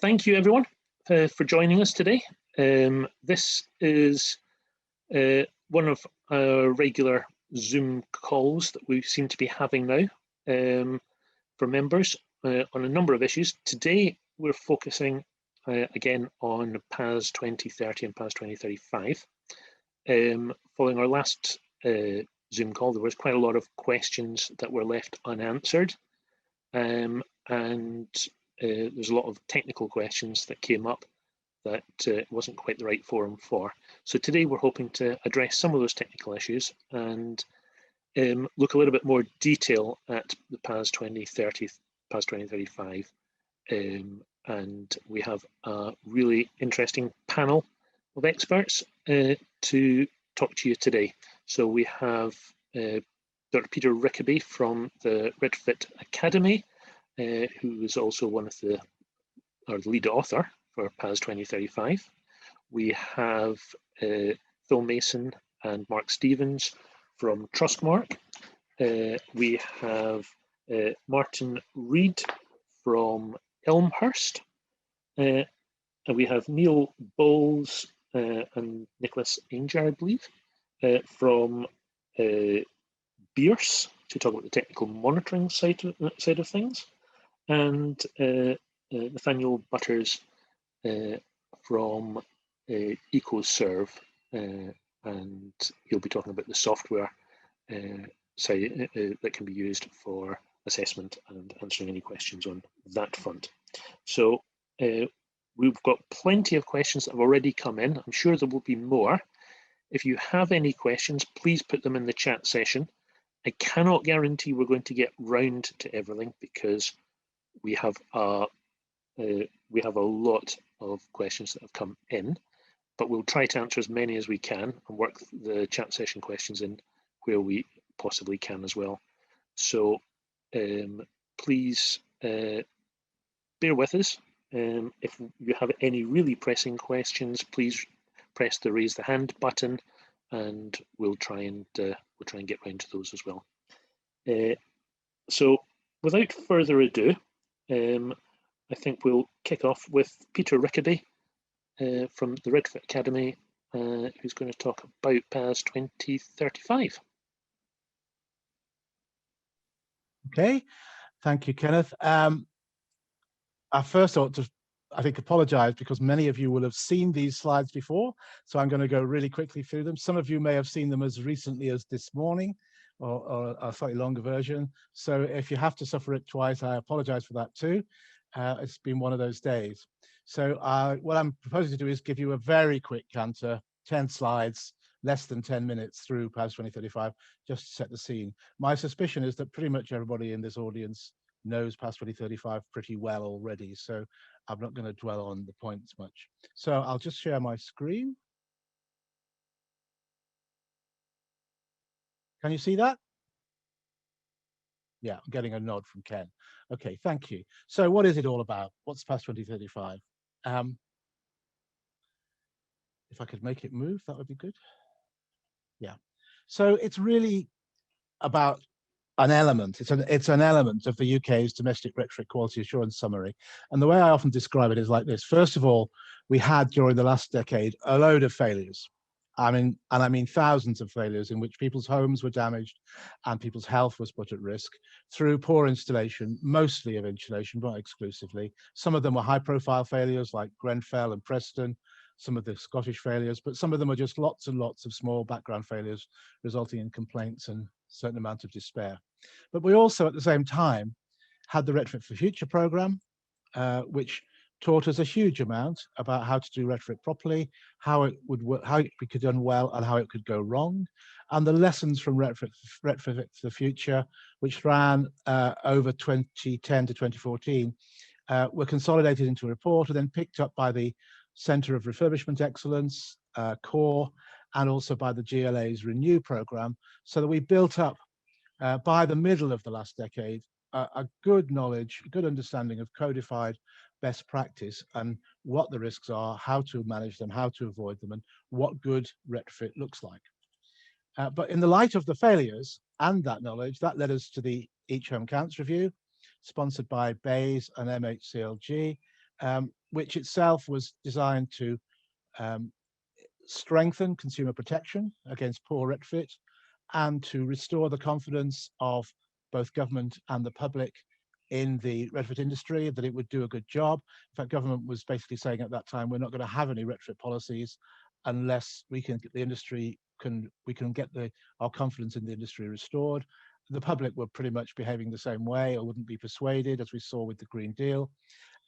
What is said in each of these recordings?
thank you everyone for joining us today. This is one of our regular Zoom calls that we seem to be having now for members on a number of issues. Today we're focusing again on PAS 2030 and PAS 2035. Following our last Zoom call, there was quite a lot of questions that were left unanswered, and there's a lot of technical questions that came up that wasn't quite the right forum for. So today we're hoping to address some of those technical issues and look a little bit more detail at the PAS 2030, PAS 2035, and we have a really interesting panel of experts to talk to you today. So we have Dr. Peter Rickety from the Retrofit Academy, who is also one of the lead author for PAS 2035. We have Phil Mason and Mark Stevens from Trustmark. We have Martin Reed from Elmhurst. And we have Neil Bowles and Nicholas Ainger, I believe, from Bierce to talk about the technical monitoring side of things. And Nathaniel Butters from Surv, and he'll be talking about the software side that can be used for assessment and answering any questions on that front. So we've got plenty of questions that have already come in. I'm sure there will be more. If you have any questions, please put them in the chat session. I cannot guarantee we're going to get round to everything because we have a lot of questions that have come in, but we'll try to answer as many as we can and work the chat session questions in where we possibly can as well. So please bear with us. If you have any really pressing questions, please press the raise the hand button, and we'll try and get round to those as well. So without further ado, I think we'll kick off with Peter Rickety from the Retrofit Academy, who's going to talk about PAS 2035. Okay, thank you, Kenneth. I first ought to, I think, apologize because many of you will have seen these slides before, so I'm going to go really quickly through them. Some of you may have seen them as recently as this morning, or a slightly longer version. So if you have to suffer it twice, I apologize for that too. It's been one of those days. So what I'm proposing to do is give you a very quick canter, 10 slides, less than 10 minutes through PAS 2035, just to set the scene. My suspicion is that pretty much everybody in this audience knows PAS 2035 pretty well already, so I'm not going to dwell on the points much. So I'll just share my screen. Can you see that? Yeah, I'm getting a nod from Ken. Okay, thank you. So what is it all about? What's PAS 2035? If I could make it move, that would be good. Yeah. So it's really about an element. It's an element of the UK's domestic retrofit quality assurance summary. And the way I often describe it is like this. First of all, we had during the last decade a load of failures. I mean thousands of failures in which people's homes were damaged and people's health was put at risk through poor installation, mostly of insulation, but not exclusively. Some of them were high-profile failures like Grenfell and Preston, some of the Scottish failures, but some of them are just lots and lots of small background failures resulting in complaints and a certain amount of despair. But we also, at the same time, had the Retrofit for Future programme, which taught us a huge amount about how to do retrofit properly, how it would work, how it could be done well, and how it could go wrong. And the lessons from Retrofit for the Future, which ran over 2010 to 2014, were consolidated into a report and then picked up by the Centre of Refurbishment Excellence, CORE, and also by the GLA's Renew programme, so that we built up, by the middle of the last decade, a good knowledge, a good understanding of codified best practice and what the risks are, how to manage them, how to avoid them, and what good retrofit looks like. But in the light of the failures and that knowledge, that led us to the Each Home Counts review, sponsored by BAYS and MHCLG, which itself was designed to strengthen consumer protection against poor retrofit and to restore the confidence of both government and the public in the retrofit industry, that it would do a good job. In fact, government was basically saying at that time, we're not going to have any retrofit policies unless we can get the industry our confidence in the industry restored. The public were pretty much behaving the same way or wouldn't be persuaded, as we saw with the Green Deal.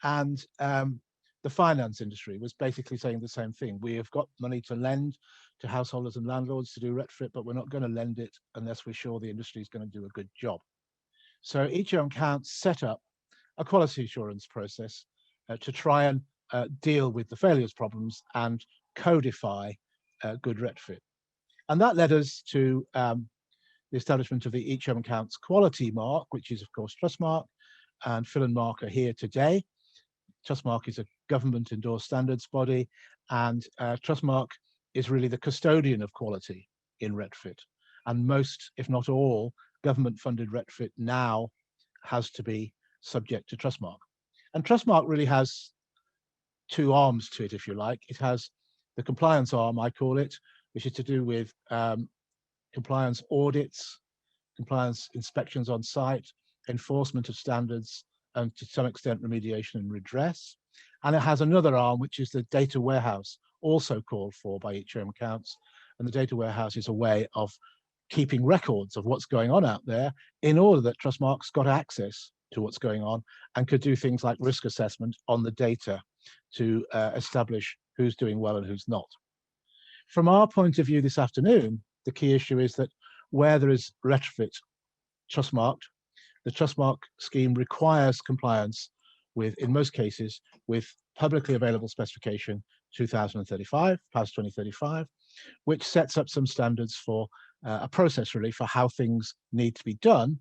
And the finance industry was basically saying the same thing. We have got money to lend to householders and landlords to do retrofit, but we're not going to lend it unless we're sure the industry is going to do a good job. So each account set up a quality assurance process to try and deal with the failures problems and codify good retrofit. And that led us to the establishment of the Each Home Counts quality mark, which is of course Trustmark, and Phil and Mark are here today. Trustmark is a government endorsed standards body, and Trustmark is really the custodian of quality in retrofit. And most, if not all, government funded retrofit now has to be subject to Trustmark. And Trustmark really has two arms to it, if you like. It has the compliance arm, I call it, which is to do with compliance audits, compliance inspections on site, enforcement of standards, and to some extent remediation and redress. And it has another arm, which is the data warehouse, also called for by Each Home Counts. And the data warehouse is a way of keeping records of what's going on out there in order that Trustmark's got access to what's going on and could do things like risk assessment on the data to establish who's doing well and who's not. From our point of view this afternoon, the key issue is that where there is retrofit Trustmarked, the Trustmark scheme requires compliance with, in most cases, with publicly available specification 2035, PAS 2035, which sets up some standards for a process really for how things need to be done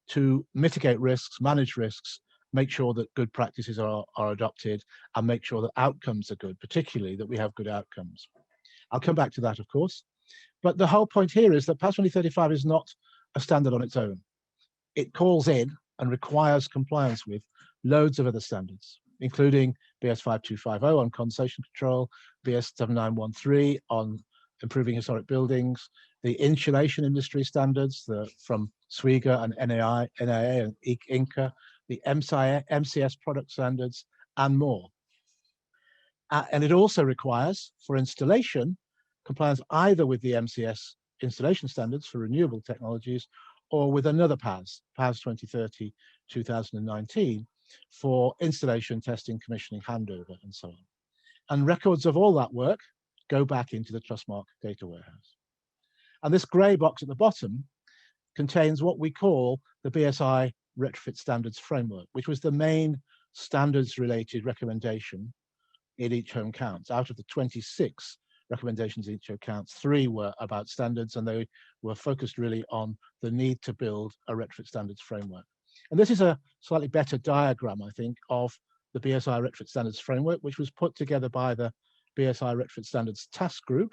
to mitigate risks, manage risks, make sure that good practices are adopted, and make sure that outcomes are good, particularly that we have good outcomes. I'll come back to that, of course. But the whole point here is that PAS 2035 is not a standard on its own. It calls in and requires compliance with loads of other standards, including BS 5250 on condensation control, BS 7913 on improving historic buildings, the insulation industry standards from SWIGA and NAA and INCA, the MCS product standards, and more. And it also requires, for installation, compliance either with the MCS installation standards for renewable technologies or with another PAS 2030, 2019, for installation, testing, commissioning, handover, and so on. And records of all that work go back into the Trustmark data warehouse. And this grey box at the bottom contains what we call the BSI Retrofit Standards Framework, which was the main standards-related recommendation in Each Home Counts. Out of the 26 recommendations in Each Home Counts, 3 were about standards, and they were focused really on the need to build a retrofit standards framework. And this is a slightly better diagram, I think, of the BSI Retrofit Standards Framework, which was put together by the BSI Retrofit Standards Task Group,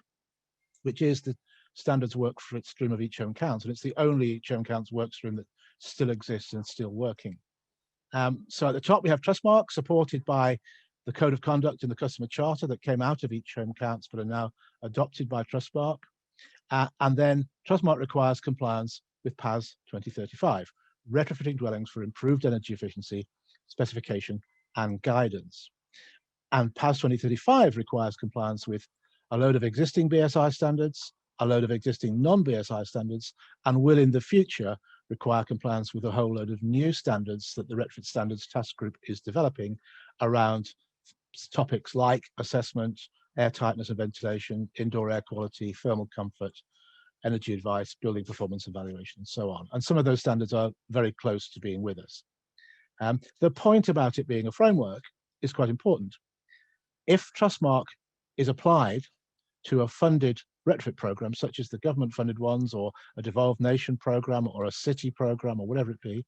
which is the standards work stream of Each Home Counts, and it's the only Each Home Counts work stream that still exists and still working. So at the top we have Trustmark, supported by the Code of Conduct and the Customer Charter that came out of Each Home Counts but are now adopted by Trustmark. And then Trustmark requires compliance with PAS 2035, retrofitting dwellings for improved energy efficiency, specification, and guidance. And PAS 2035 requires compliance with a load of existing BSI standards, a load of existing non-BSI standards, and will in the future require compliance with a whole load of new standards that the Retrofit Standards Task Group is developing around topics like assessment, air tightness and ventilation, indoor air quality, thermal comfort, energy advice, building performance evaluation, and so on. And some of those standards are very close to being with us. The point about it being a framework is quite important. If Trustmark is applied to a funded retrofit program, such as the government-funded ones, or a devolved nation program, or a city program, or whatever it be,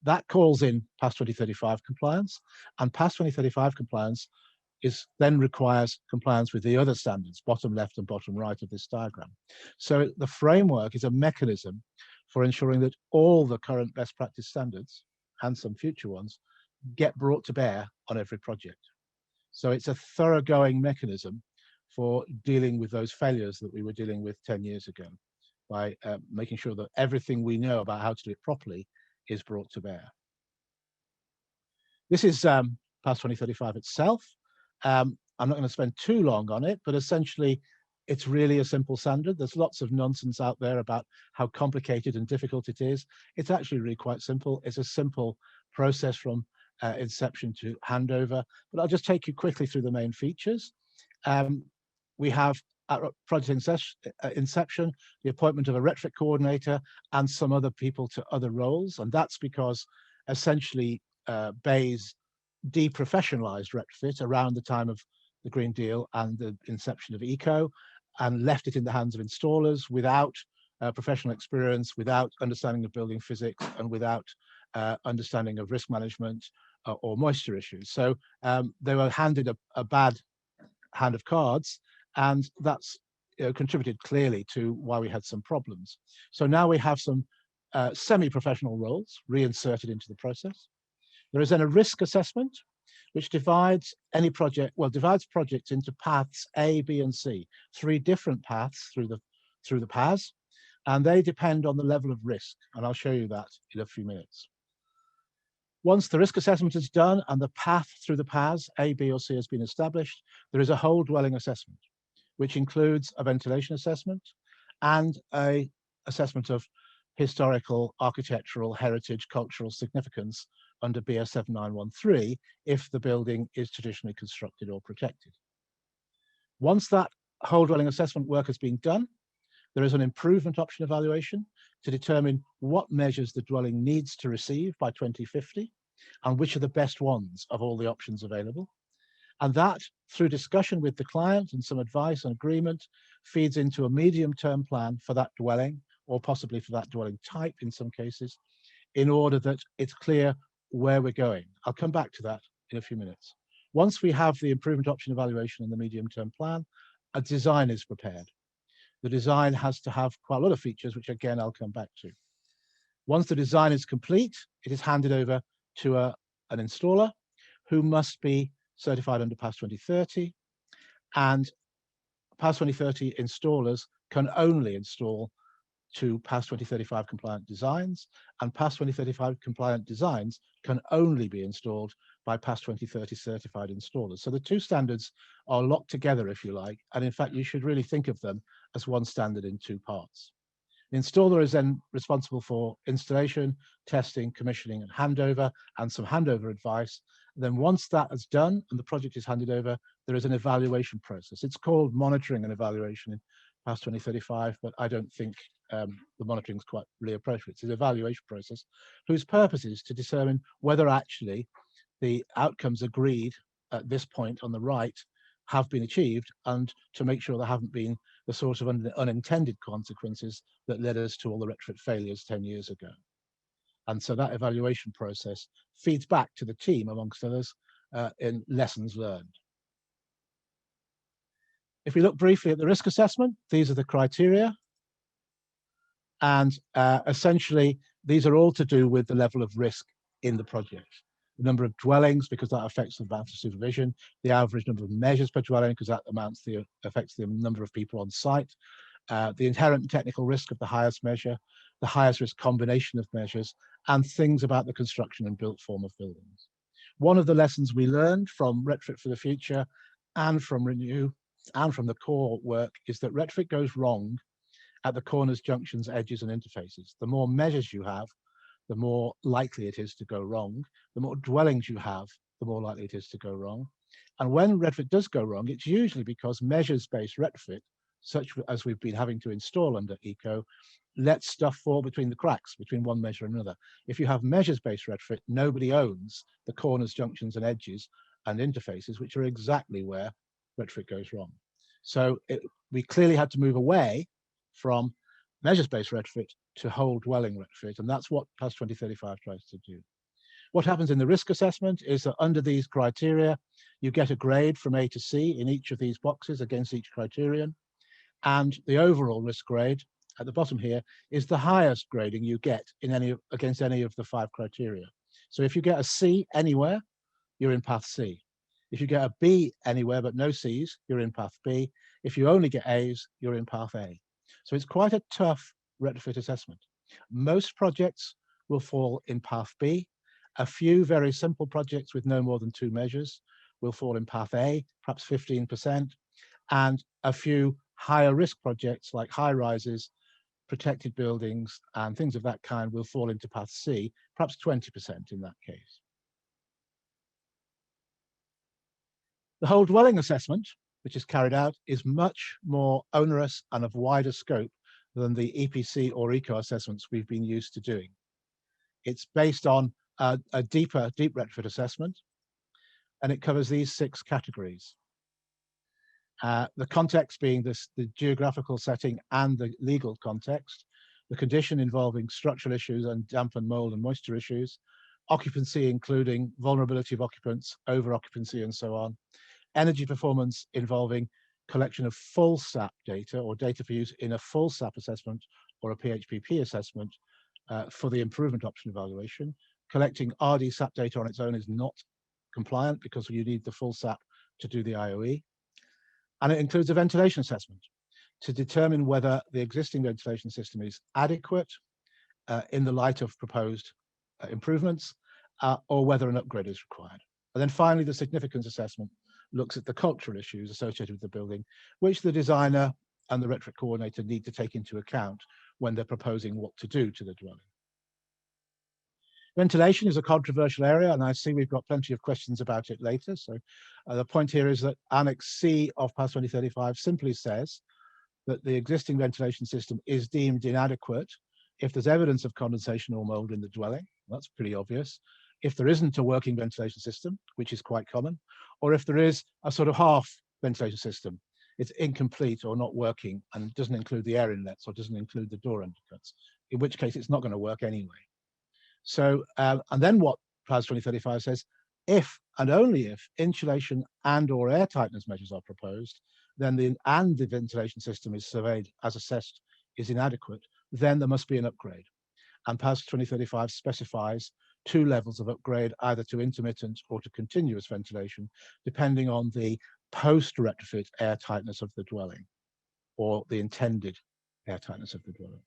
that calls in PAS 2035 compliance, and PAS 2035 compliance then requires compliance with the other standards, bottom left and bottom right of this diagram. So the framework is a mechanism for ensuring that all the current best practice standards, and some future ones, get brought to bear on every project. So it's a thoroughgoing mechanism for dealing with those failures that we were dealing with 10 years ago, by making sure that everything we know about how to do it properly is brought to bear. This is PAS 2035 itself. I'm not going to spend too long on it, but essentially it's really a simple standard. There's lots of nonsense out there about how complicated and difficult it is. It's actually really quite simple. It's a simple process from inception to handover, but I'll just take you quickly through the main features. We have at project inception, the appointment of a retrofit coordinator and some other people to other roles. And that's because essentially BEIS deprofessionalized retrofit around the time of the Green Deal and the inception of ECO, and left it in the hands of installers without professional experience, without understanding of building physics, and without understanding of risk management or moisture issues. So they were handed a bad hand of cards, and that's contributed clearly to why we had some problems. So now we have some semi-professional roles reinserted into the process. There is then a risk assessment, which divides any project, well, divides projects into paths A, B, and C, 3 different paths through the PAS, and they depend on the level of risk, and I'll show you that in a few minutes. Once the risk assessment is done and the path through the PAS, A, B, or C, has been established, there is a whole dwelling assessment, which includes a ventilation assessment and an assessment of historical, architectural, heritage, cultural significance under BS 7913 if the building is traditionally constructed or protected. Once that whole dwelling assessment work has been done, there is an improvement option evaluation to determine what measures the dwelling needs to receive by 2050 and which are the best ones of all the options available. And that, through discussion with the client and some advice and agreement, feeds into a medium-term plan for that dwelling, or possibly for that dwelling type in some cases, in order that it's clear where we're going. I'll come back to that in a few minutes. Once we have the improvement option evaluation and the medium-term plan, a design is prepared. The design has to have quite a lot of features, which again, I'll come back to. Once the design is complete, it is handed over to an installer who must be certified under PAS 2030, and PAS 2030 installers can only install to PAS 2035 compliant designs, and PAS 2035 compliant designs can only be installed by PAS 2030 certified installers. So the 2 standards are locked together, if you like, and in fact you should really think of them as one standard in 2 parts. The installer is then responsible for installation, testing, commissioning, and handover, and some handover advice. And then once that is done and the project is handed over, there is an evaluation process. It's called monitoring and evaluation in PAS 2035, but I don't think the monitoring is quite really appropriate. It's an evaluation process whose purpose is to determine whether actually the outcomes agreed at this point on the right have been achieved, and to make sure there haven't been the sort of unintended consequences that led us to all the retrofit failures 10 years ago. And so that evaluation process feeds back to the team, amongst others, in lessons learned. If we look briefly at the risk assessment, these are the criteria. And essentially, these are all to do with the level of risk in the project. The number of dwellings, because that affects the amount of supervision, the average number of measures per dwelling, because that affects the number of people on site, the inherent technical risk of the highest measure, the highest risk combination of measures, and things about the construction and built form of buildings. One of the lessons we learned from Retrofit for the Future and from Renew and from the core work is that retrofit goes wrong at the corners, junctions, edges, and interfaces. The more measures you have, the more likely it is to go wrong. The more dwellings you have, the more likely it is to go wrong. And when retrofit does go wrong, it's usually because measures-based retrofit, such as we've been having to install under ECO, lets stuff fall between the cracks, between one measure and another. If you have measures-based retrofit, nobody owns the corners, junctions, and edges and interfaces, which are exactly where retrofit goes wrong. So we clearly had to move away from measures-based retrofit to whole dwelling retrofit, and that's what PAS 2035 tries to do. What happens in the risk assessment is that under these criteria, you get a grade from A to C in each of these boxes against each criterion, and the overall risk grade at the bottom here is the highest grading you get in against any of the 5 criteria. So if you get a C anywhere, you're in path C. If you get a B anywhere but no C's, you're in path B. If you only get A's, you're in path A. So it's quite a tough retrofit assessment. Most projects will fall in path B. A few very simple projects with no more than 2 measures will fall in path A, perhaps 15%, and a few higher risk projects like high rises, protected buildings, and things of that kind will fall into path C, perhaps 20% in that case. The whole dwelling assessment, which is carried out, is much more onerous and of wider scope than the EPC or eco assessments we've been used to doing. It's based on a deep retrofit assessment, and it covers these 6 categories. The context being the geographical setting and the legal context, the condition involving structural issues and damp and mold and moisture issues, occupancy including vulnerability of occupants, over occupancy and so on, energy performance involving collection of full SAP data or data for use in a full SAP assessment or a PHPP assessment for the improvement option evaluation. Collecting RD SAP data on its own is not compliant because you need the full SAP to do the IOE. And it includes a ventilation assessment to determine whether the existing ventilation system is adequate in the light of proposed improvements or whether an upgrade is required. And then finally, the significance assessment looks at the cultural issues associated with the building, which the designer and the retrofit coordinator need to take into account when they're proposing what to do to the dwelling. Ventilation is a controversial area, and I see we've got plenty of questions about it later. So the point here is that Annex C of PAS 2035 simply says that the existing ventilation system is deemed inadequate if there's evidence of condensation or mold in the dwelling. That's pretty obvious. If there isn't a working ventilation system, which is quite common, or if there is a sort of half ventilation system, it's incomplete or not working and doesn't include the air inlets or doesn't include the door undercuts, in which case it's not going to work anyway. So, and then what PAS 2035 says, if and only if insulation and or air tightness measures are proposed, then the ventilation system is surveyed as assessed is inadequate, then there must be an upgrade. And PAS 2035 specifies 2 levels of upgrade, either to intermittent or to continuous ventilation, depending on the post-retrofit air tightness of the dwelling or the intended air tightness of the dwelling.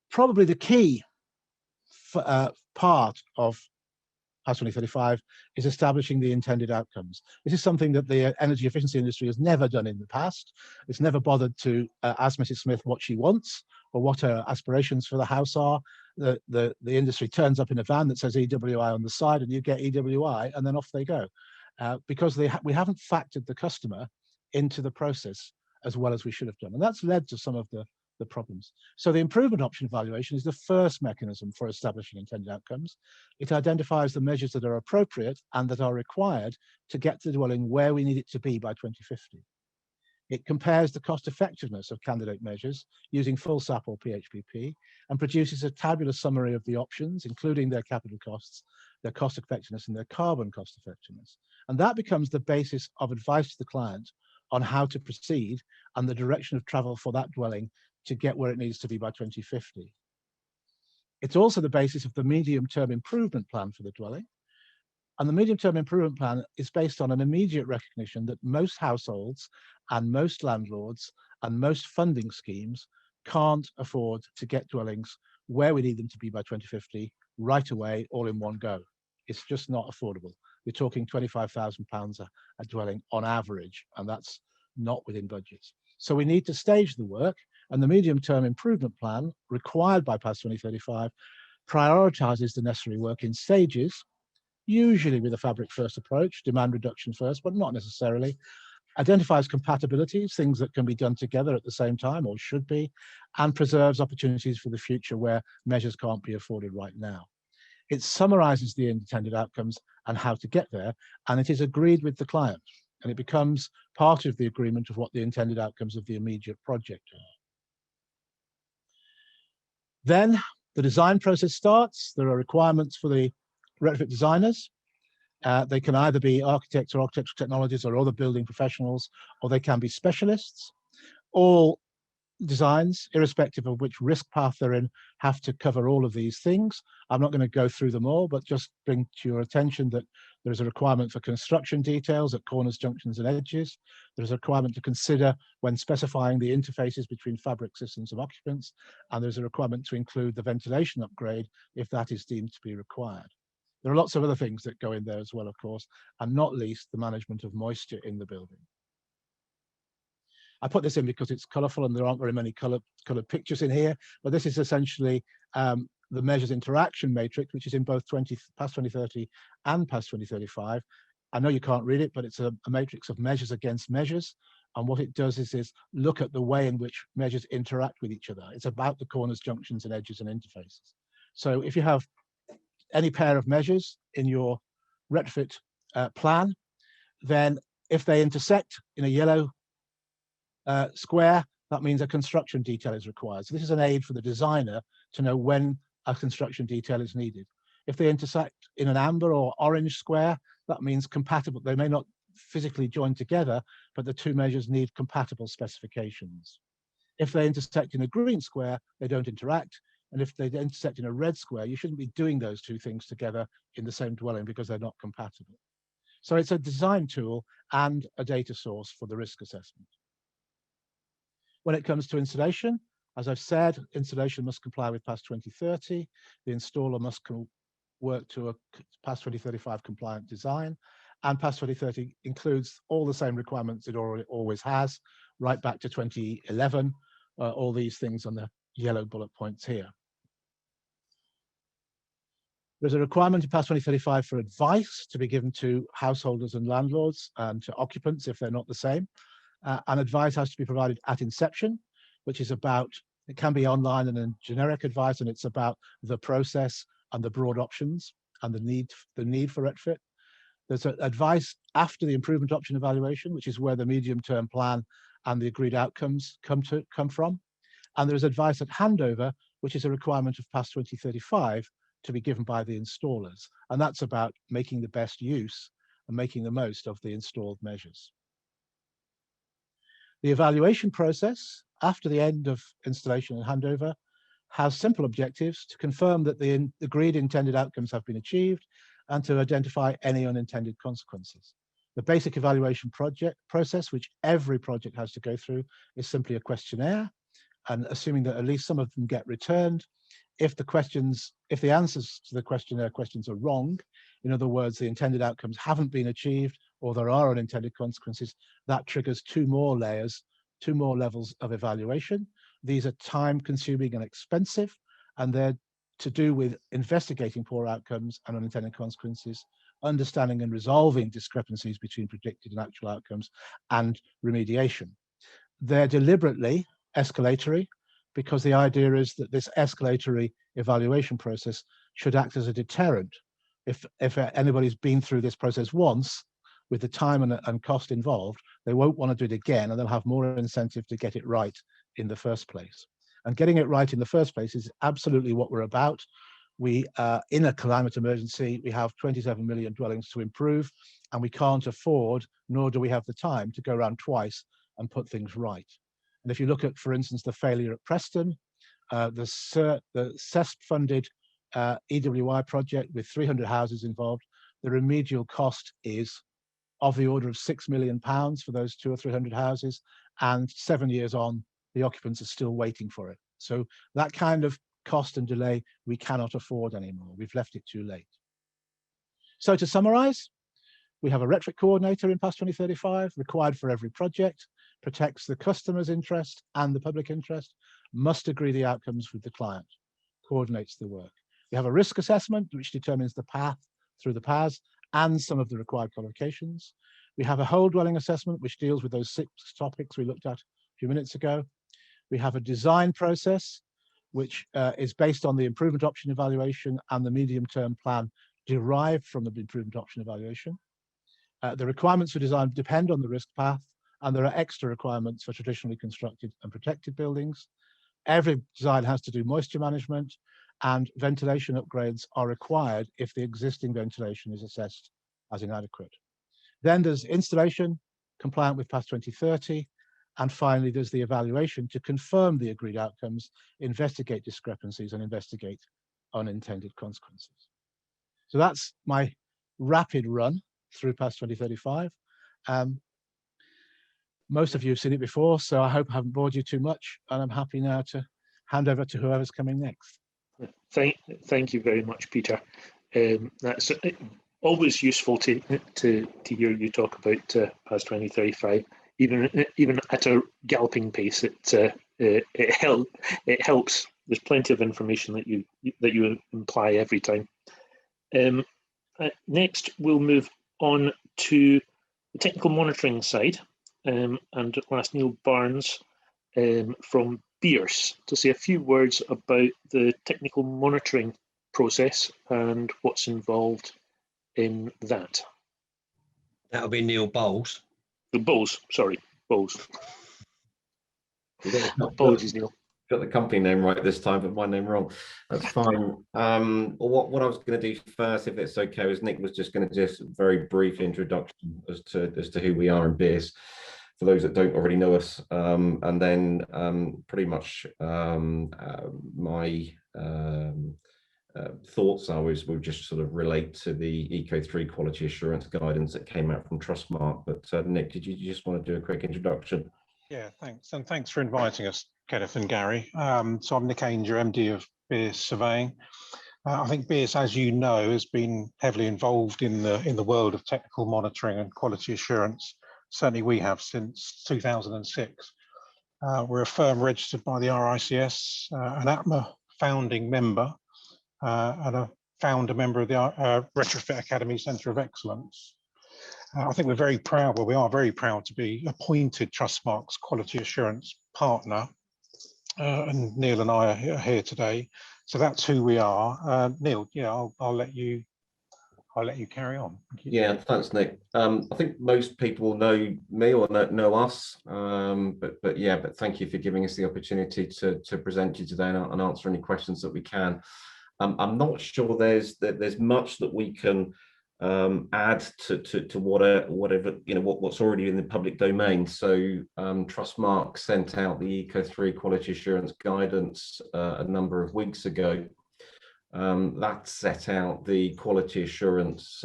Probably the key part of PAS 2035 is establishing the intended outcomes. This is something that the energy efficiency industry has never done in the past. It's never bothered to ask Mrs. Smith what she wants or what her aspirations for the house are. The industry turns up in a van that says EWI on the side and you get EWI and then off they go. Because we haven't factored the customer into the process as well as we should have done. And that's led to some of the problems. So the improvement option evaluation is the first mechanism for establishing intended outcomes. It identifies the measures that are appropriate and that are required to get the dwelling where we need it to be by 2050. It compares the cost effectiveness of candidate measures using full SAP or PHPP and produces a tabular summary of the options, including their capital costs, their cost effectiveness, and their carbon cost effectiveness. And that becomes the basis of advice to the client on how to proceed and the direction of travel for that dwelling to get where it needs to be by 2050. It's also the basis of the medium-term improvement plan for the dwelling. And the medium-term improvement plan is based on an immediate recognition that most households and most landlords and most funding schemes can't afford to get dwellings where we need them to be by 2050 right away, all in one go. It's just not affordable. We're talking £25,000 a dwelling on average, and that's not within budgets. So we need to stage the work, and the medium-term improvement plan required by PAS 2035 prioritizes the necessary work in stages, usually with a fabric first approach, demand reduction first, but not necessarily, identifies compatibilities, things that can be done together at the same time or should be, and preserves opportunities for the future where measures can't be afforded right now. It summarizes the intended outcomes and how to get there, and it is agreed with the client, and it becomes part of the agreement of what the intended outcomes of the immediate project are. Then the design process starts. There are requirements for the retrofit designers. They can either be architects or architectural technologists or other building professionals, or they can be specialists. All designs, irrespective of which risk path they're in, have to cover all of these things. I'm not going to go through them all, but just bring to your attention that There is a requirement for construction details at corners, junctions, and edges. There is a requirement to consider when specifying the interfaces between fabric systems and occupants, and there's a requirement to include the ventilation upgrade if that is deemed to be required. There are lots of other things that go in there as well, of course, and not least the management of moisture in the building. I put this in because it's colourful and there aren't very many coloured pictures in here, but this is essentially the measures interaction matrix, which is in both PAS 2030 and PAS 2035. I know you can't read it, but it's a matrix of measures against measures. And what it does is look at the way in which measures interact with each other. It's about the corners, junctions, and edges and interfaces. So if you have any pair of measures in your retrofit plan, then if they intersect in a yellow square, that means a construction detail is required. So this is an aid for the designer to know when a construction detail is needed. If they intersect in an amber or orange square, that means compatible. They may not physically join together, but the two measures need compatible specifications. If they intersect in a green square, they don't interact. And if they intersect in a red square, you shouldn't be doing those two things together in the same dwelling because they're not compatible. So it's a design tool and a data source for the risk assessment. When it comes to installation, as I've said, installation must comply with PAS 2030. The installer must work to a PAS 2035 compliant design. And PAS 2030 includes all the same requirements it always has, right back to 2011, all these things on the yellow bullet points here. There's a requirement in PAS 2035 for advice to be given to householders and landlords and to occupants if they're not the same. And advice has to be provided at inception, which is about, it can be online and in generic advice, and it's about the process and the broad options and the need for retrofit. There's advice after the improvement option evaluation, which is where the medium-term plan and the agreed outcomes come from. And there's advice at handover, which is a requirement of PAS 2035 to be given by the installers. And that's about making the best use and making the most of the installed measures. The evaluation process after the end of installation and handover has simple objectives to confirm that the agreed intended outcomes have been achieved and to identify any unintended consequences. The basic evaluation process, which every project has to go through, is simply a questionnaire, and assuming that at least some of them get returned, if the answers to the questionnaire questions are wrong, in other words, the intended outcomes haven't been achieved or there are unintended consequences, that triggers two more levels of evaluation. These are time-consuming and expensive, and they're to do with investigating poor outcomes and unintended consequences, understanding and resolving discrepancies between predicted and actual outcomes, and remediation. They're deliberately escalatory because the idea is that this escalatory evaluation process should act as a deterrent. If anybody's been through this process once, with the time and cost involved, they won't want to do it again, and they'll have more incentive to get it right in the first place. And getting it right in the first place is absolutely what we're about. We, in a climate emergency, we have 27 million dwellings to improve, and we can't afford, nor do we have the time, to go around twice and put things right. And if you look at, for instance, the failure at Preston, the CESP-funded EWI project with 300 houses involved, the remedial cost is of the order of £6 million for those 200 or 300 houses, and 7 years on, the occupants are still waiting for it. So that kind of cost and delay we cannot afford anymore. We've left it too late. So to summarize, we have a Retrofit Coordinator in PAS 2035, required for every project, protects the customer's interest and the public interest, must agree the outcomes with the client, coordinates the work. We have a risk assessment, which determines the path through the PAS and some of the required qualifications. We have a whole dwelling assessment, which deals with those 6 topics we looked at a few minutes ago. We have a design process, which is based on the improvement option evaluation and the medium-term plan derived from the improvement option evaluation. The requirements for design depend on the risk path, and there are extra requirements for traditionally constructed and protected buildings. Every design has to do moisture management, and ventilation upgrades are required if the existing ventilation is assessed as inadequate. Then there's installation, compliant with PAS 2030, and finally there's the evaluation to confirm the agreed outcomes, investigate discrepancies, and investigate unintended consequences. So that's my rapid run through past 2035. Most of you have seen it before, so I hope I haven't bored you too much, and I'm happy now to hand over to whoever's coming next. Thank you very much, Peter. That's always useful to hear you talk about past 2035. Even at a galloping pace, it helps. There's plenty of information that you imply every time. Next, we'll move on to the technical monitoring side, and I'll ask Neil Barnes from Beers to say a few words about the technical monitoring process and what's involved in that. That'll be Neil Bowles. Bowles. Apologies, Neil. Got the company name right this time, but my name wrong. That's fine. What I was going to do first, if it's okay, is Nick was just going to just very brief introduction as to who we are in Beers, for those that don't already know us, and then pretty much my thoughts will just sort of relate to the Eco3 quality assurance guidance that came out from Trustmark. But Nick, did you just want to do a quick introduction? Yeah, thanks, and thanks for inviting us, Kenneth and Gary. So I'm Nick Ainger, MD of Beers Surveying. I think Beers, as you know, has been heavily involved in the world of technical monitoring and quality assurance. Certainly we have since 2006. We're a firm registered by the RICS, an ATMA founding member, and a founder member of the Retrofit Academy Centre of Excellence. I think we're very proud, well, we are very proud to be appointed Trustmark's quality assurance partner, and Neil and I are here today. So that's who we are. Neil, yeah, I'll let you carry on. Yeah, thanks, Nick. I think most people know me or know us, but thank you for giving us the opportunity to present you today and answer any questions that we can. I'm not sure there's much that we can add to whatever what's already in the public domain. So Trustmark sent out the Eco3 quality assurance guidance a number of weeks ago. That set out the quality assurance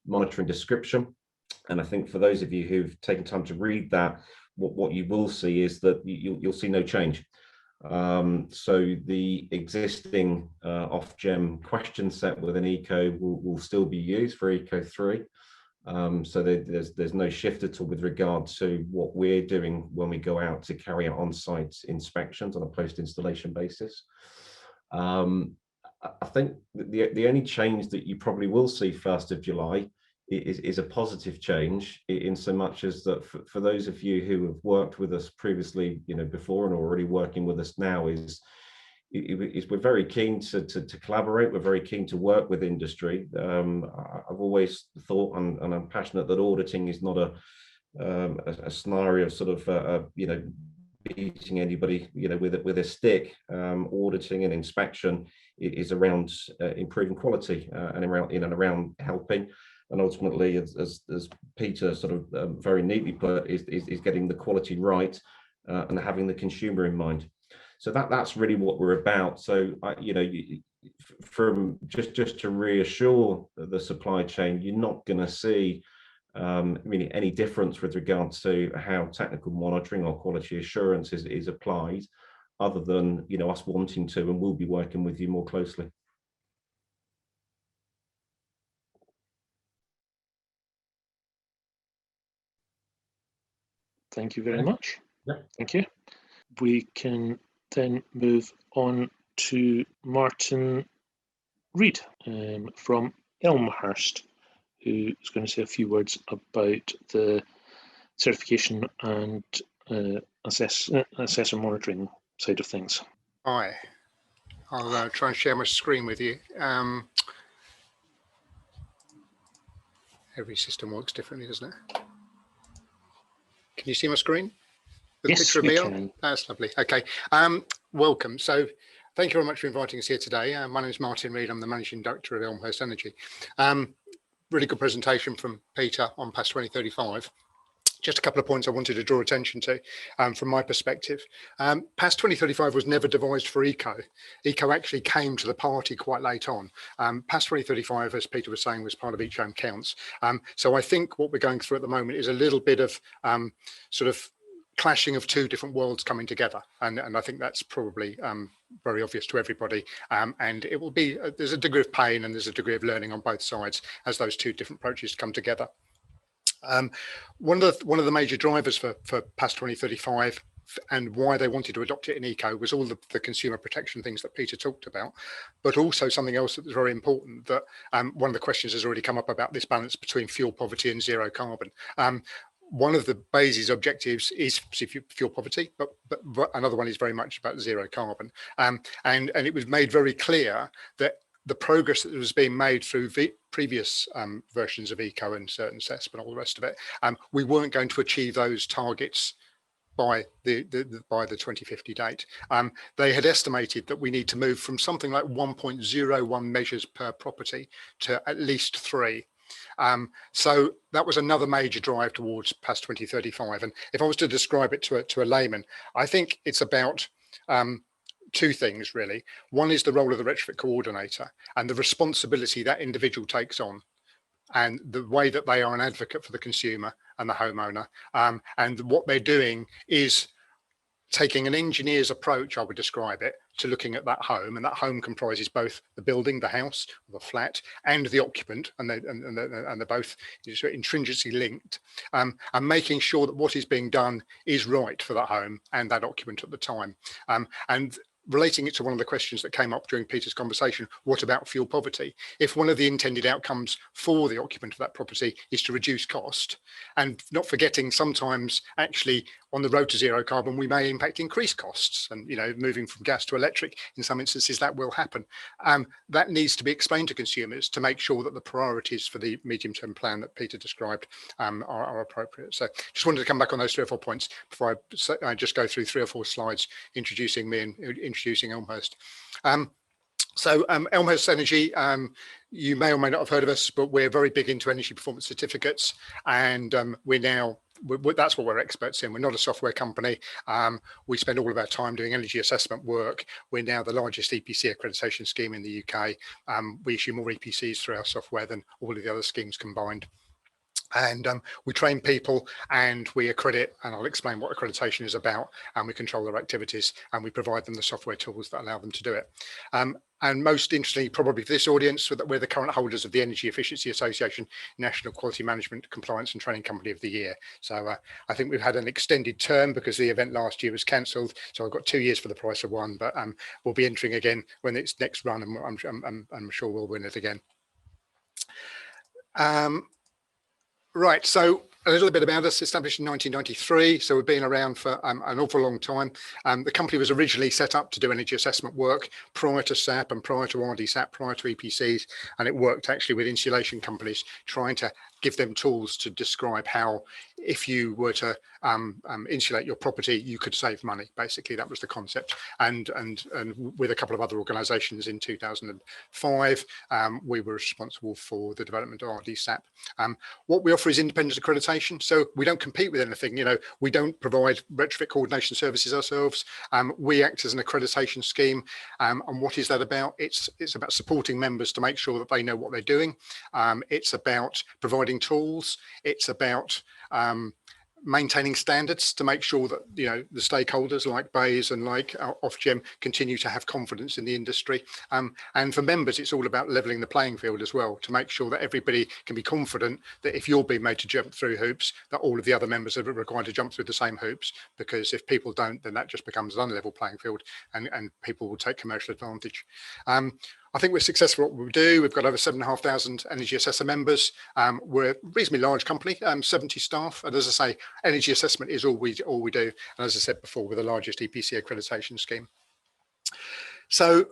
monitoring description, and I think for those of you who've taken time to read that, what you will see is that you'll see no change. So the existing off-gem question set within Eco will still be used for Eco3. So there's no shift at all with regard to what we're doing when we go out to carry out on-site inspections on a post-installation basis. I think the only change that you probably will see 1st of July is a positive change, in so much as that for those of you who have worked with us previously, before and already working with us now, is we're very keen to collaborate. We're very keen to work with industry. I've always thought, and I'm passionate, that auditing is not a scenario of sort of beating anybody with a stick. Auditing and inspection is around improving quality and around helping. And ultimately, as Peter sort of very neatly put, is getting the quality right and having the consumer in mind. So that's really what we're about. So from just to reassure the supply chain, you're not going to see really any difference with regard to how technical monitoring or quality assurance is applied, other than us wanting to, and we'll be working with you more closely. Thank you very much. Yeah. Thank you. We can then move on to Martin Reid from Elmhurst, who is going to say a few words about the certification and assessor monitoring side of things. Hi, I'll try and share my screen with you. Every system works differently, doesn't it? Can you see my screen? With Yes, the picture of we me can. on? That's lovely. Okay. Welcome. So thank you very much for inviting us here today. My name is Martin Reid. I'm the Managing Director at Elmhurst Energy. Really good presentation from Peter on past 2035. Just a couple of points I wanted to draw attention to from my perspective. PAS 2035 was never devised for eco. Eco actually came to the party quite late on. PAS 2035, as Peter was saying, was part of Each Home Counts. So I think what we're going through at the moment is a little bit of sort of clashing of two different worlds coming together. And I think that's probably very obvious to everybody. And it will be, there's a degree of pain and there's a degree of learning on both sides as those two different approaches come together. One of the major drivers for PAS 2035 and why they wanted to adopt it in eco was all the consumer protection things that Peter talked about, but also something else that was very important, that one of the questions has already come up about this balance between fuel poverty and zero carbon. One of the BASE's objectives is fuel poverty, but another one is very much about zero carbon. And it was made very clear that the progress that was being made through previous versions of eco and certain assessment and all the rest of it, we weren't going to achieve those targets by the 2050 date. They had estimated that we need to move from something like 1.01 measures per property to at least 3. So that was another major drive towards PAS 2035. And if I was to describe it to a layman, I think it's about two things really. One is the role of the retrofit coordinator and the responsibility that individual takes on, and the way that they are an advocate for the consumer and the homeowner. And what they're doing is taking an engineer's approach, I would describe it, to looking at that home, and that home comprises both the building, the house, the flat, and the occupant, and they're both intrinsically linked, and making sure that what is being done is right for that home and that occupant at the time. And relating it to one of the questions that came up during Peter's conversation, what about fuel poverty? If one of the intended outcomes for the occupant of that property is to reduce cost, and not forgetting sometimes actually on the road to zero carbon, we may impact increased costs, and moving from gas to electric, in some instances that will happen. That needs to be explained to consumers to make sure that the priorities for the medium-term plan that Peter described are appropriate. So just wanted to come back on those 3 or 4 points before I just go through 3 or 4 slides introducing me and introducing Elmhurst. So Elmhurst Energy, you may or may not have heard of us, but we're very big into energy performance certificates, and that's what we're experts in. We're not a software company. We spend all of our time doing energy assessment work. We're now the largest EPC accreditation scheme in the UK. We issue more EPCs through our software than all of the other schemes combined. And we train people and we accredit, and I'll explain what accreditation is about, and we control their activities and we provide them the software tools that allow them to do it. And most interestingly, probably for this audience, that we're the current holders of the Energy Efficiency Association National Quality Management Compliance and Training Company of the Year. So I think we've had an extended term because the event last year was cancelled. So I've got 2 years for the price of 1, but we'll be entering again when it's next run, and I'm sure we'll win it again. Right, so a little bit about us. Established in 1993, so we've been around for an awful long time. The company was originally set up to do energy assessment work prior to SAP and prior to RDSAP, prior to EPCs, and it worked actually with insulation companies, trying to give them tools to describe how, if you were to insulate your property, you could save money. Basically, that was the concept. And with a couple of other organisations in 2005, we were responsible for the development of RDSAP. What we offer is independent accreditation, so we don't compete with anything. We don't provide retrofit coordination services ourselves. We act as an accreditation scheme, and what is that about? It's about supporting members to make sure that they know what they're doing. It's about providing tools. It's about maintaining standards to make sure that the stakeholders like BASE and like Ofgem continue to have confidence in the industry, and for members it's all about leveling the playing field as well, to make sure that everybody can be confident that if you're being made to jump through hoops, that all of the other members are required to jump through the same hoops, because if people don't, then that just becomes an unlevel playing field, and people will take commercial advantage. I think we're successful at what we do. We've got over 7,500 energy assessor members. We're a reasonably large company, 70 staff. And as I say, energy assessment is all we do. And as I said before, we're the largest EPC accreditation scheme. So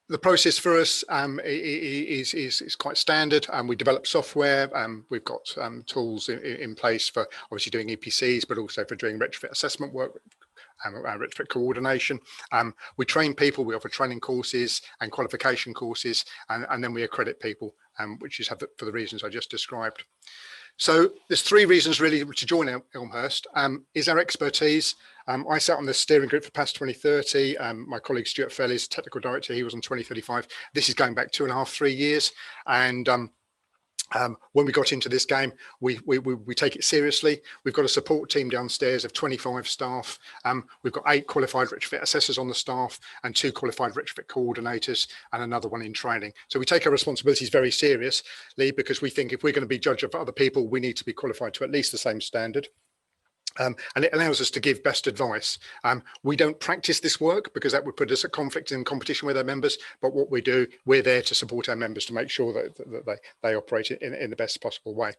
the process for us is quite standard. We develop software. We've got tools in place for obviously doing EPCs, but also for doing retrofit assessment work, retrofit coordination. We train people, we offer training courses and qualification courses, and then we accredit people, which is for the reasons I just described. So there's 3 reasons really to join Elmhurst. Is our expertise. I sat on the steering group for PASS 2030. My colleague Stuart Fell is technical director. He was on 2035. This is going back 2.5, 3 years. And when we got into this game, we take it seriously. We've got a support team downstairs of 25 staff. We've got 8 qualified retrofit assessors on the staff and 2 qualified retrofit coordinators and another one in training. So we take our responsibilities very seriously, because we think if we're going to be judged of other people, we need to be qualified to at least the same standard. And it allows us to give best advice. We don't practice this work because that would put us at conflict and competition with our members. But what we do, we're there to support our members to make sure that they operate in the best possible way.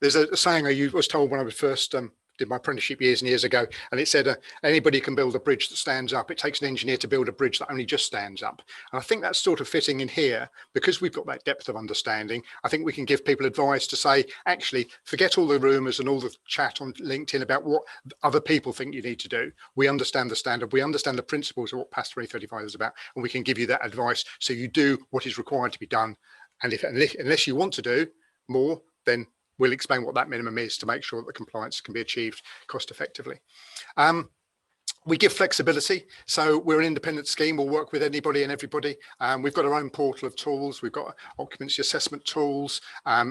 There's a saying I was told when I was first did my apprenticeship years and years ago, and it said anybody can build a bridge that stands up. It takes an engineer to build a bridge that only just stands up. And I think that's sort of fitting in here, because we've got that depth of understanding. I think we can give people advice to say, actually, forget all the rumors and all the chat on LinkedIn about what other people think you need to do. We understand the standard, we understand the principles of what PASS 2035 is about, and we can give you that advice so you do what is required to be done. And unless you want to do more, then we'll explain what that minimum is to make sure that the compliance can be achieved cost effectively. We give flexibility, so we're an independent scheme. We'll work with anybody and everybody. We've got our own portal of tools. We've got occupancy assessment tools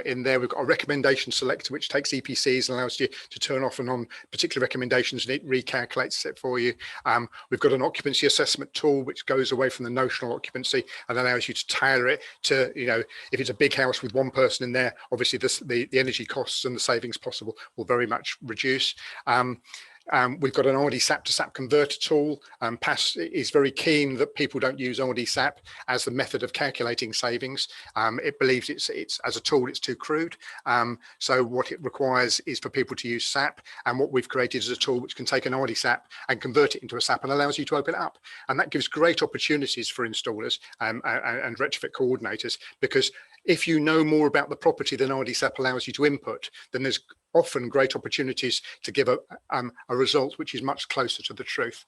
in there. We've got a recommendation selector, which takes EPCs and allows you to turn off and on particular recommendations, and it recalculates it for you. We've got an occupancy assessment tool, which goes away from the notional occupancy and allows you to tailor it to, you know, if it's a big house with 1 person in there, obviously the energy costs and the savings possible will very much reduce. We've got an RD-SAP to SAP converter tool. PASS is very keen that people don't use RD-SAP as the method of calculating savings. It believes it's as a tool, it's too crude. So what it requires is for people to use SAP, and what we've created is a tool which can take an RD-SAP and convert it into a SAP and allows you to open it up. And that gives great opportunities for installers and retrofit coordinators, because if you know more about the property than RD-SAP allows you to input, then there's often great opportunities to give a result which is much closer to the truth.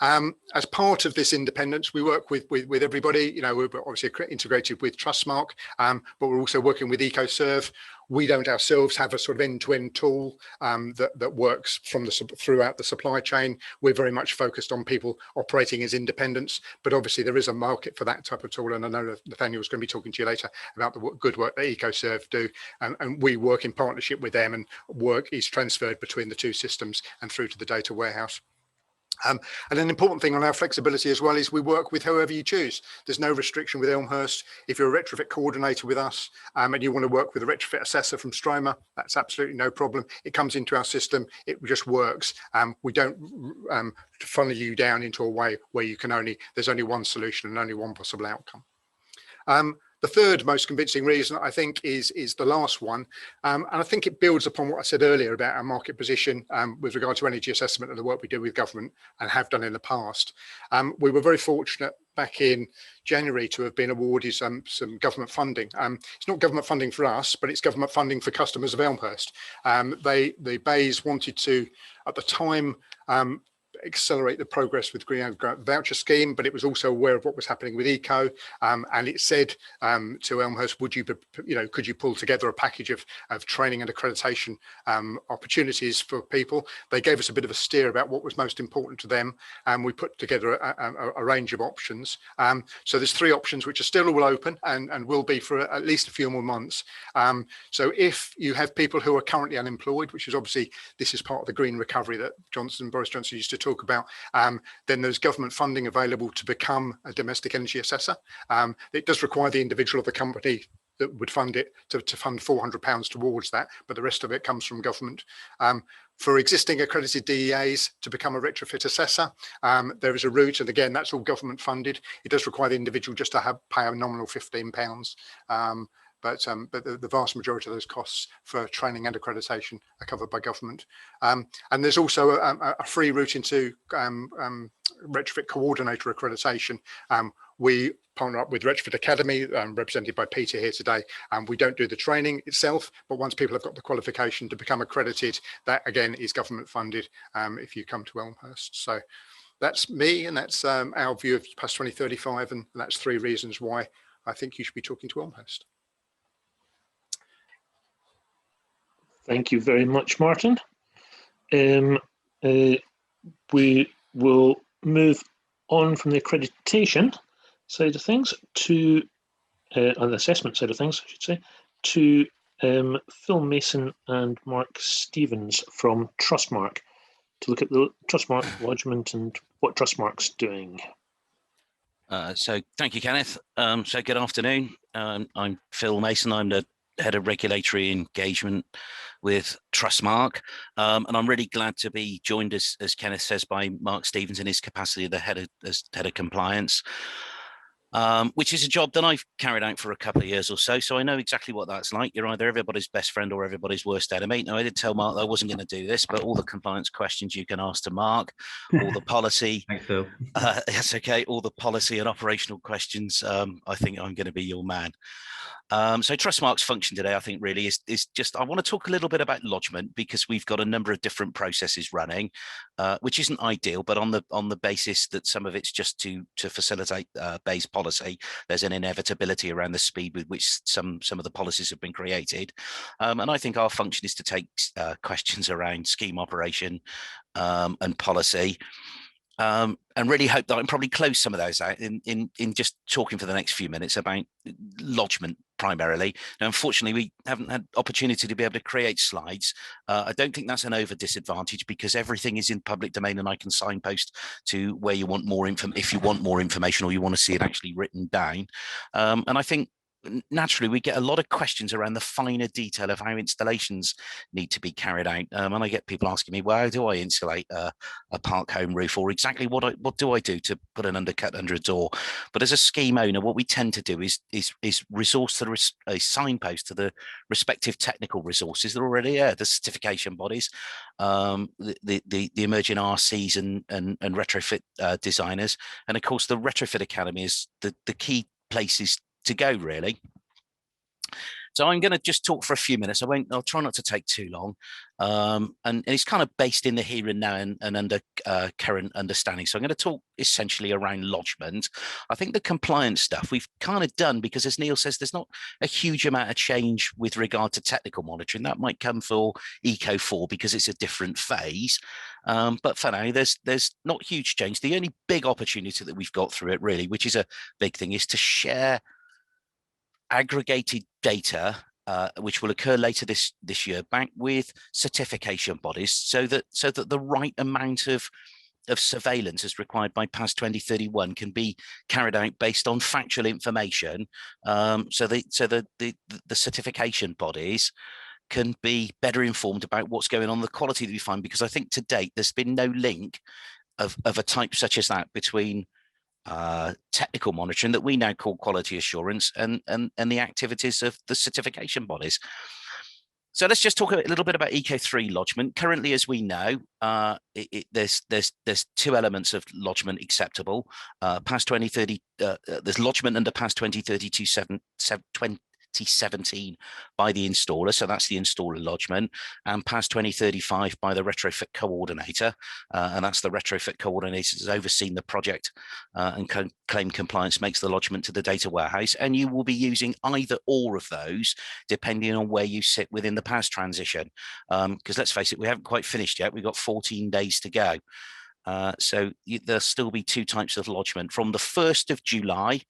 As part of this independence, we work with everybody. You know, we're obviously integrated with Trustmark, but we're also working with EcoSurv. We don't ourselves have a sort of end-to-end tool that works from throughout the supply chain. We're very much focused on people operating as independents, but obviously there is a market for that type of tool. And I know that Nathaniel's going to be talking to you later about the good work that EcoSurv do. And we work in partnership with them, and work is transferred between the 2 systems and through to the data warehouse. And an important thing on our flexibility as well is we work with whoever you choose. There's no restriction with Elmhurst. If you're a retrofit coordinator with us and you want to work with a retrofit assessor from Stroma, that's absolutely no problem. It comes into our system. It just works. We don't funnel you down into a way where you can there's only one solution and only one possible outcome. The third most convincing reason, I think, is the last one. And I think it builds upon what I said earlier about our market position with regard to energy assessment and the work we do with government and have done in the past. We were very fortunate back in January to have been awarded some government funding. It's not government funding for us, but it's government funding for customers of Elmhurst. The Bays wanted to, at the time, accelerate the progress with Green Voucher Scheme, but it was also aware of what was happening with Eco, and it said to Elmhurst, could you pull together a package of training and accreditation opportunities for people? They gave us a bit of a steer about what was most important to them, and we put together a range of options. So there's 3 options which are still all open and will be for at least a few more months. So if you have people who are currently unemployed, which is obviously, this is part of the green recovery that Boris Johnson used to talk about, then there's government funding available to become a domestic energy assessor. It does require the individual of the company that would fund it to fund £400 towards that, but the rest of it comes from government. For existing accredited DEAs to become a retrofit assessor, there is a route, and again, that's all government funded. It does require the individual just to pay a nominal £15. But the vast majority of those costs for training and accreditation are covered by government. And there's also a free route into Retrofit Coordinator accreditation. We partner up with Retrofit Academy, represented by Peter here today, and we don't do the training itself, but once people have got the qualification to become accredited, that again is government funded if you come to Elmhurst. So that's me, and that's our view of PASS 2035, and that's 3 reasons why I think you should be talking to Elmhurst. Thank you very much, Martin. We will move on from the accreditation side of things to, on the assessment side of things, I should say, to Phil Mason and Mark Stevens from Trustmark to look at the Trustmark Lodgement and what Trustmark's doing. So thank you, Kenneth. So good afternoon. I'm Phil Mason. I'm the Head of Regulatory Engagement with Trustmark. And I'm really glad to be joined, as Kenneth says, by Mark Stevens in his capacity as Head of Compliance, which is a job that I've carried out for a couple of years or so. So I know exactly what that's like. You're either everybody's best friend or everybody's worst enemy. Now, I did tell Mark that I wasn't going to do this, but all the compliance questions you can ask to Mark, all the policy. Thanks, Phil. That's okay. All the policy and operational questions, I think I'm going to be your man. So Trustmark's function today, I think, really is just, I want to talk a little bit about lodgement, because we've got a number of different processes running, which isn't ideal, but on the basis that some of it's just to facilitate BEIS policy, there's an inevitability around the speed with which some of the policies have been created. And I think our function is to take questions around scheme operation and policy, and really hope that I can probably close some of those out in just talking for the next few minutes about lodgement primarily. Now, unfortunately, we haven't had opportunity to be able to create slides. I don't think that's an over disadvantage, because everything is in public domain and I can signpost to where you want more info if you want more information or you want to see it actually written down. And I think naturally we get a lot of questions around the finer detail of how installations need to be carried out, and I get people asking me, well, how do I insulate a park home roof, or exactly what do I do to put an undercut under a door? But as a scheme owner, what we tend to do is resource a signpost to the respective technical resources that are already there, the certification bodies, the emerging RCs and retrofit designers, and of course the Retrofit Academy is the key places to go, really. So I'm going to just talk for a few minutes. I'll try not to take too long. And it's kind of based in the here and now and under current understanding. So I'm going to talk essentially around lodgement. I think the compliance stuff we've kind of done, because as Neil says, there's not a huge amount of change with regard to technical monitoring. That might come for Eco 4 because it's a different phase. But for now, there's not huge change. The only big opportunity that we've got through it, really, which is a big thing, is to share aggregated data, which will occur later this year, back with certification bodies, so that the right amount of surveillance as required by PAS 2031 can be carried out based on factual information, so the certification bodies can be better informed about what's going on, the quality that we find, because I think to date there's been no link of a type such as that between technical monitoring that we now call quality assurance and the activities of the certification bodies. So let's just talk a little bit about Eco 3 lodgement. Currently, as we know, there's two elements of lodgement acceptable. PAS 2030, there's lodgement under PAS 2017 by the installer, so that's the installer lodgement, and PAS 2035 by the Retrofit Coordinator, and that's the Retrofit Coordinator has overseen the project and claim compliance makes the lodgement to the data warehouse, and you will be using either or of those depending on where you sit within the PAS transition, because let's face it, we haven't quite finished yet. We've got 14 days to go. So there'll still be two types of lodgement. From the 1st of July,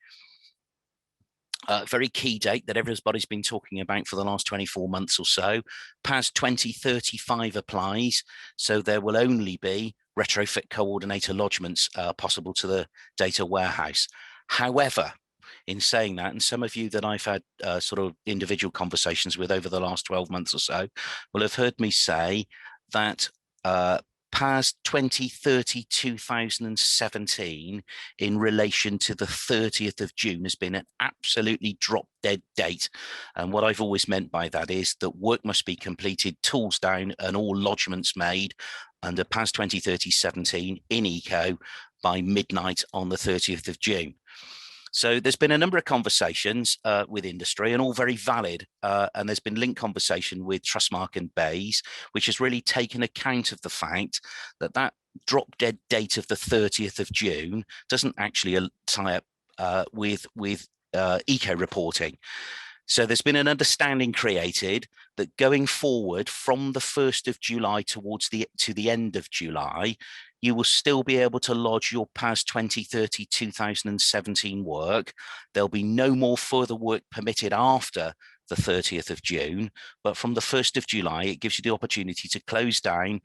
very key date that everybody's been talking about for the last 24 months or so, PAS 2035 applies, so there will only be Retrofit Coordinator lodgements possible to the data warehouse. However, in saying that, and some of you that I've had sort of individual conversations with over the last 12 months or so will have heard me say that PAS 2030-2017 in relation to the 30th of June has been an absolutely drop dead date. And what I've always meant by that is that work must be completed, tools down, and all lodgements made under PAS 2030-17 in Eco by midnight on the 30th of June. So there's been a number of conversations with industry, and all very valid. And there's been linked conversation with Trustmark and BEIS, which has really taken account of the fact that that drop dead date of the 30th of June doesn't actually tie up with eco reporting. So there's been an understanding created that going forward from the 1st of July towards to the end of July, you will still be able to lodge your PAS 2030-2017 work. There'll be no more further work permitted after the 30th of June, but from the 1st of July, it gives you the opportunity to close down,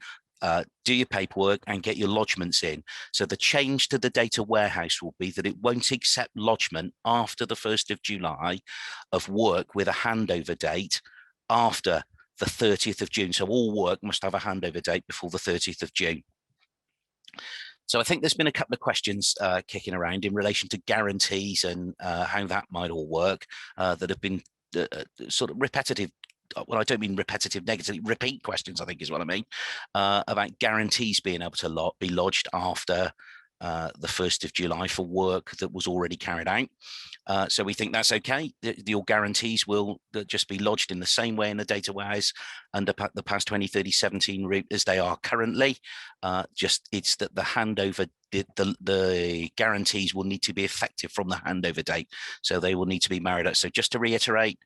do your paperwork and get your lodgements in. So the change to the data warehouse will be that it won't accept lodgement after the 1st of July of work with a handover date after the 30th of June. So all work must have a handover date before the 30th of June. So I think there's been a couple of questions kicking around in relation to guarantees and how that might all work that have been sort of repetitive. Well, I don't mean repetitive negatively, repeat questions, I think is what I mean, about guarantees being able to be lodged after the 1st of July for work that was already carried out. So we think that's okay. Your guarantees will just be lodged in the same way in the data warehouse under the PAS 2030-17 route as they are currently. Just it's that the handover, the guarantees will need to be effective from the handover date. So they will need to be married up. So just to reiterate,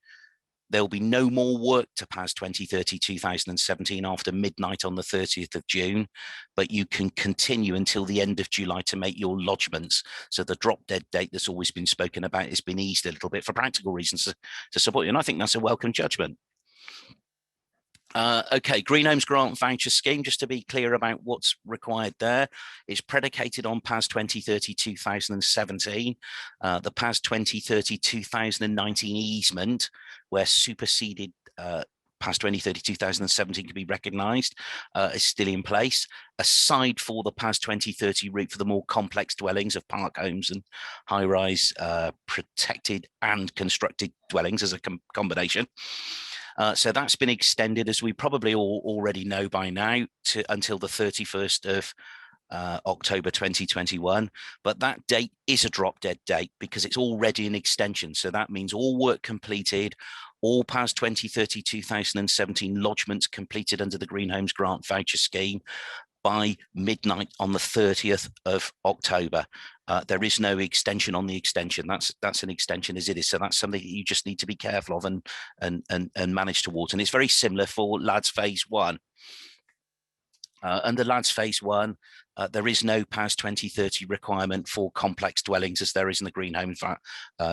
there'll be no more work to PAS 2030-2017 after midnight on the 30th of June, but you can continue until the end of July to make your lodgements. So the drop dead date that's always been spoken about has been eased a little bit for practical reasons to support you. And I think that's a welcome judgment. Okay, Green Homes Grant Voucher Scheme, just to be clear about what's required there, is predicated on PAS 2030-2017. The PAS 2030-2019 easement, where superseded PAS 2030-2017 can be recognised, is still in place, aside for the PAS 2030 route for the more complex dwellings of park homes and high-rise protected and constructed dwellings as a combination. So that's been extended, as we probably all already know by now, until the 31st of October 2021. But that date is a drop dead date because it's already an extension. So that means all work completed, all PAS 2030-2017 lodgements completed under the Green Homes Grant Voucher Scheme by midnight on the 30th of October. There is no extension on the extension. That's an extension as it is. So that's something that you just need to be careful of and manage towards. And it's very similar for LADS Phase 1. Under LADS Phase 1, there is no PAS 2030 requirement for complex dwellings as there is in the Green Homes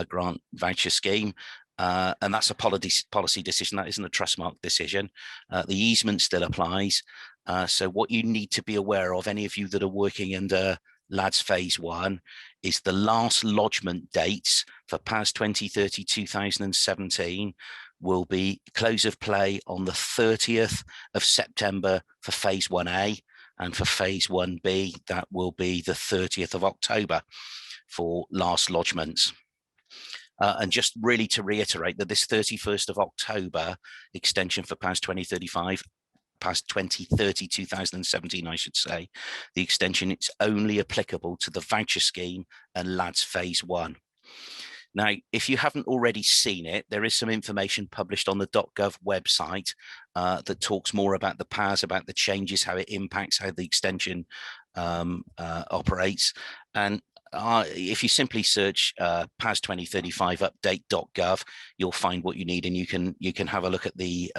Grant Voucher Scheme. And that's a policy decision. That isn't a Trustmark decision. The easement still applies. So what you need to be aware of, any of you that are working under LADS Phase 1, is the last lodgement dates for PAS 2030-2017 will be close of play on the 30th of September for Phase 1A, and for Phase 1B, that will be the 30th of October for last lodgements. And just really to reiterate that this 31st of October extension for PAS 2035, PAS 2030-2017, I should say, the extension, it's only applicable to the voucher scheme and LADS Phase 1. Now, if you haven't already seen it, there is some information published on the .gov website that talks more about the PAS, about the changes, how it impacts, how the extension operates. And if you simply search PAS 2035 update.gov, you'll find what you need, and you can have a look at the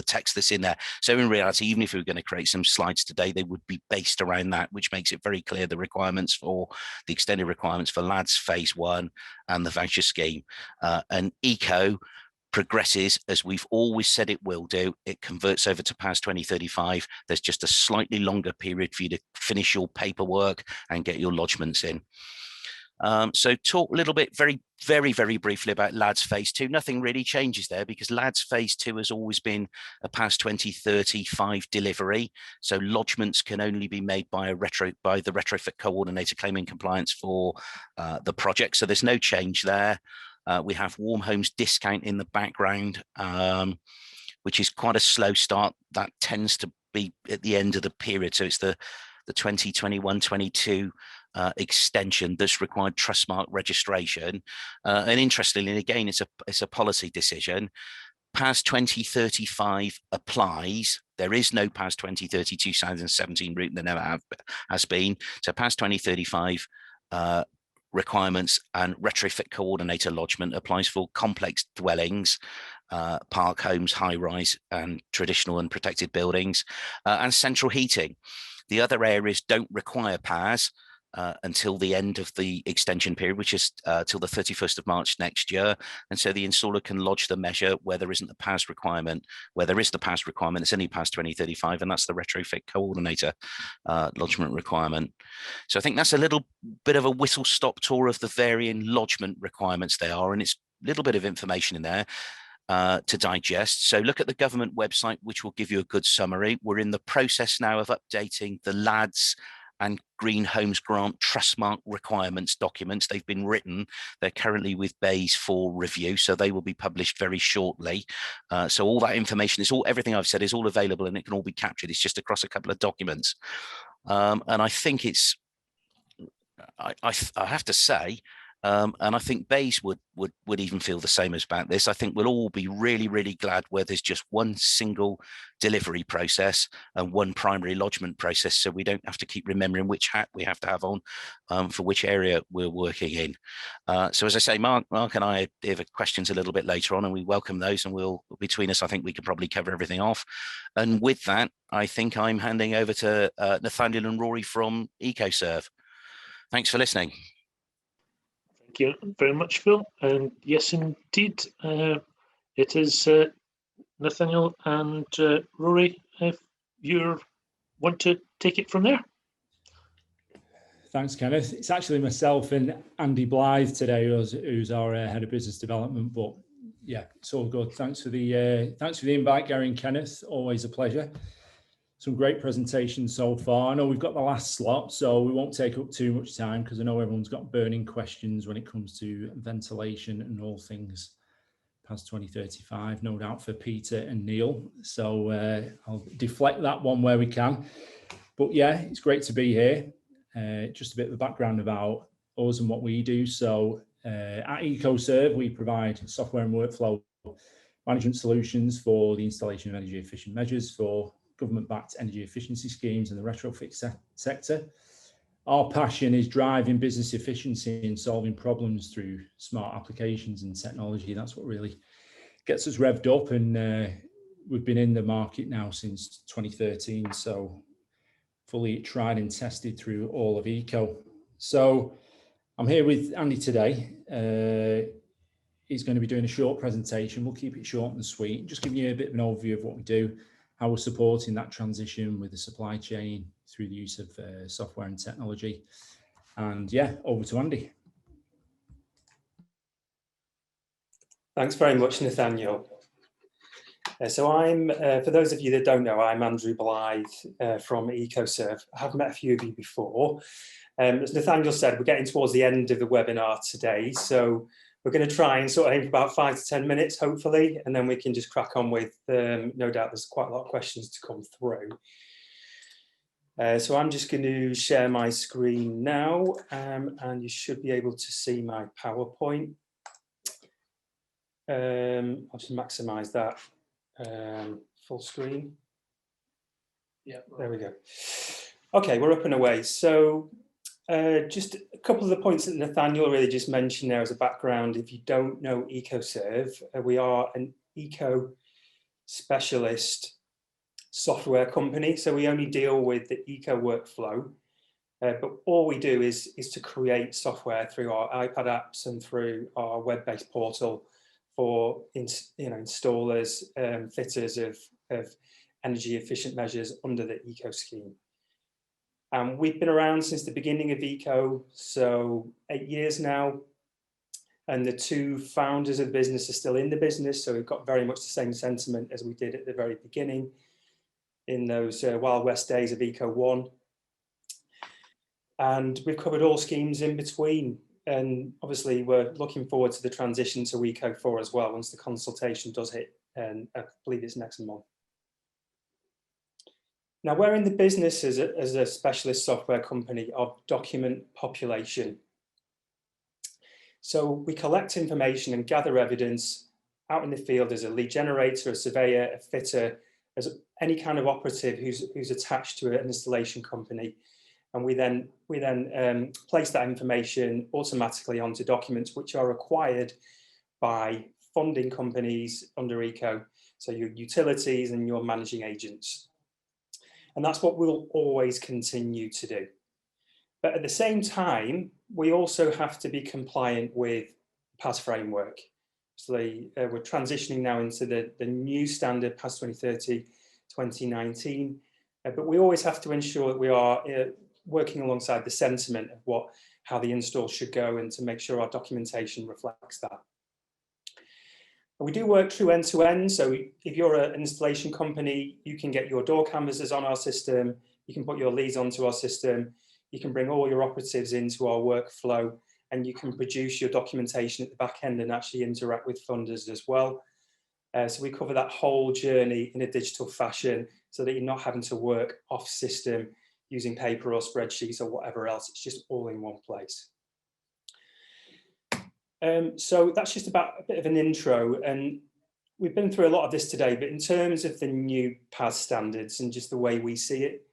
text that's in there. So in reality, even if we were going to create some slides today, they would be based around that, which makes it very clear the requirements for the extended requirements for LADS Phase 1 and the voucher scheme. And ECO progresses as we've always said it will do. It converts over to PAS 2035. There's just a slightly longer period for you to finish your paperwork and get your lodgements in. So talk a little bit very briefly about LADS Phase 2. Nothing really changes there because LADS Phase 2 has always been a PAS 2035 delivery. So lodgements can only be made by the Retrofit Coordinator claiming compliance for the project. So there's no change there. We have Warm Homes Discount in the background, which is quite a slow start. That tends to be at the end of the period. So it's the 2021-22 extension that's required Trustmark registration. And interestingly, again, it's a policy decision. PAS 2035 applies. There is no PAS 2030-2017 route, there never has been. So PAS 2035 requirements, and Retrofit Coordinator lodgement applies for complex dwellings, park homes, high-rise and traditional and protected buildings, and central heating. The other areas don't require PAS until the end of the extension period, which is till the 31st of March next year. And so the installer can lodge the measure where there isn't a PAS requirement. Where there is the PAS requirement, it's only PAS 2035, and that's the Retrofit Coordinator lodgement requirement. So I think that's a little bit of a whistle-stop tour of the varying lodgement requirements they are, and it's a little bit of information in there to digest. So look at the government website, which will give you a good summary. We're in the process now of updating the LADS and Green Homes Grant Trustmark requirements documents. They've been written. They're currently with BEIS for review, so they will be published very shortly. So all that information is everything I've said is all available, and it can all be captured. It's just across a couple of documents. And I think it's, I have to say, and I think BEIS would even feel the same about this. I think we'll all be really, really glad where there's just one single delivery process and one primary lodgement process, so we don't have to keep remembering which hat we have to have on for which area we're working in. So as I say, Mark and I have questions a little bit later on, and we welcome those, and we'll, between us, I think we can probably cover everything off. And with that, I think I'm handing over to Nathaniel and Rory from EcoSurv. Thanks for listening. Thank you very much, Phil. And yes, indeed, it is Nathaniel and Rory, if you want to take it from there. Thanks, Kenneth. It's actually myself and Andy Blythe today, who's our head of business development. But yeah, it's all good. Thanks for the invite, Gary and Kenneth. Always a pleasure. Some great presentations so far. I know we've got the last slot, so we won't take up too much time because I know everyone's got burning questions when it comes to ventilation and all things past 2035, no doubt for Peter and Neil. So I'll deflect that one where we can. But yeah, it's great to be here. Just a bit of the background about us and what we do. So at EcoSurv, we provide software and workflow management solutions for the installation of energy efficient measures for government-backed energy efficiency schemes in the retrofit sector. Our passion is driving business efficiency and solving problems through smart applications and technology. That's what really gets us revved up, and we've been in the market now since 2013, so fully tried and tested through all of Eco. So I'm here with Andy today. He's going to be doing a short presentation. We'll keep it short and sweet, just giving you a bit of an overview of what we do, how we're supporting that transition with the supply chain through the use of software and technology. And yeah, over to Andy. Thanks very much, Nathaniel. So I'm, for those of you that don't know, I'm Andrew Blythe from EcoSurv. I have met a few of you before. As Nathaniel said, we're getting towards the end of the webinar today. So we're going to try and sort of aim for about 5 to 10 minutes, hopefully, and then we can just crack on with, no doubt there's quite a lot of questions to come through. So I'm just going to share my screen now, and you should be able to see my PowerPoint. I'll just maximize that full screen. Yeah, there we go. Okay, we're up and away. So just a couple of the points that Nathaniel really just mentioned there as a background. If you don't know EcoSurv, we are an eco specialist software company. So we only deal with the eco workflow, but all we do is to create software through our iPad apps and through our web-based portal for installers, fitters of energy efficient measures under the eco scheme. And we've been around since the beginning of Eco, so 8 years now. And the two founders of the business are still in the business, so we've got very much the same sentiment as we did at the very beginning in those Wild West days of Eco 1. And we've covered all schemes in between. And obviously, we're looking forward to the transition to Eco 4 as well, once the consultation does hit, and I believe it's next month. Now, we're in the business as a specialist software company of document population. So we collect information and gather evidence out in the field as a lead generator, a surveyor, a fitter, as any kind of operative who's attached to an installation company. and we then place that information automatically onto documents which are required by funding companies under ECO, so your utilities and your managing agents. And that's what we'll always continue to do. But at the same time, we also have to be compliant with PAS framework. So we're transitioning now into the new standard PAS 2030-2019, but we always have to ensure that we are working alongside the sentiment of how the install should go, and to make sure our documentation reflects that. We do work through end to end. So if you're an installation company, you can get your door canvassers on our system, you can put your leads onto our system, you can bring all your operatives into our workflow, and you can produce your documentation at the back end and actually interact with funders as well. So we cover that whole journey in a digital fashion, so that you're not having to work off system using paper or spreadsheets or whatever else. It's just all in one place. So that's just about a bit of an intro, and we've been through a lot of this today, but in terms of the new PAS standards and just the way we see it,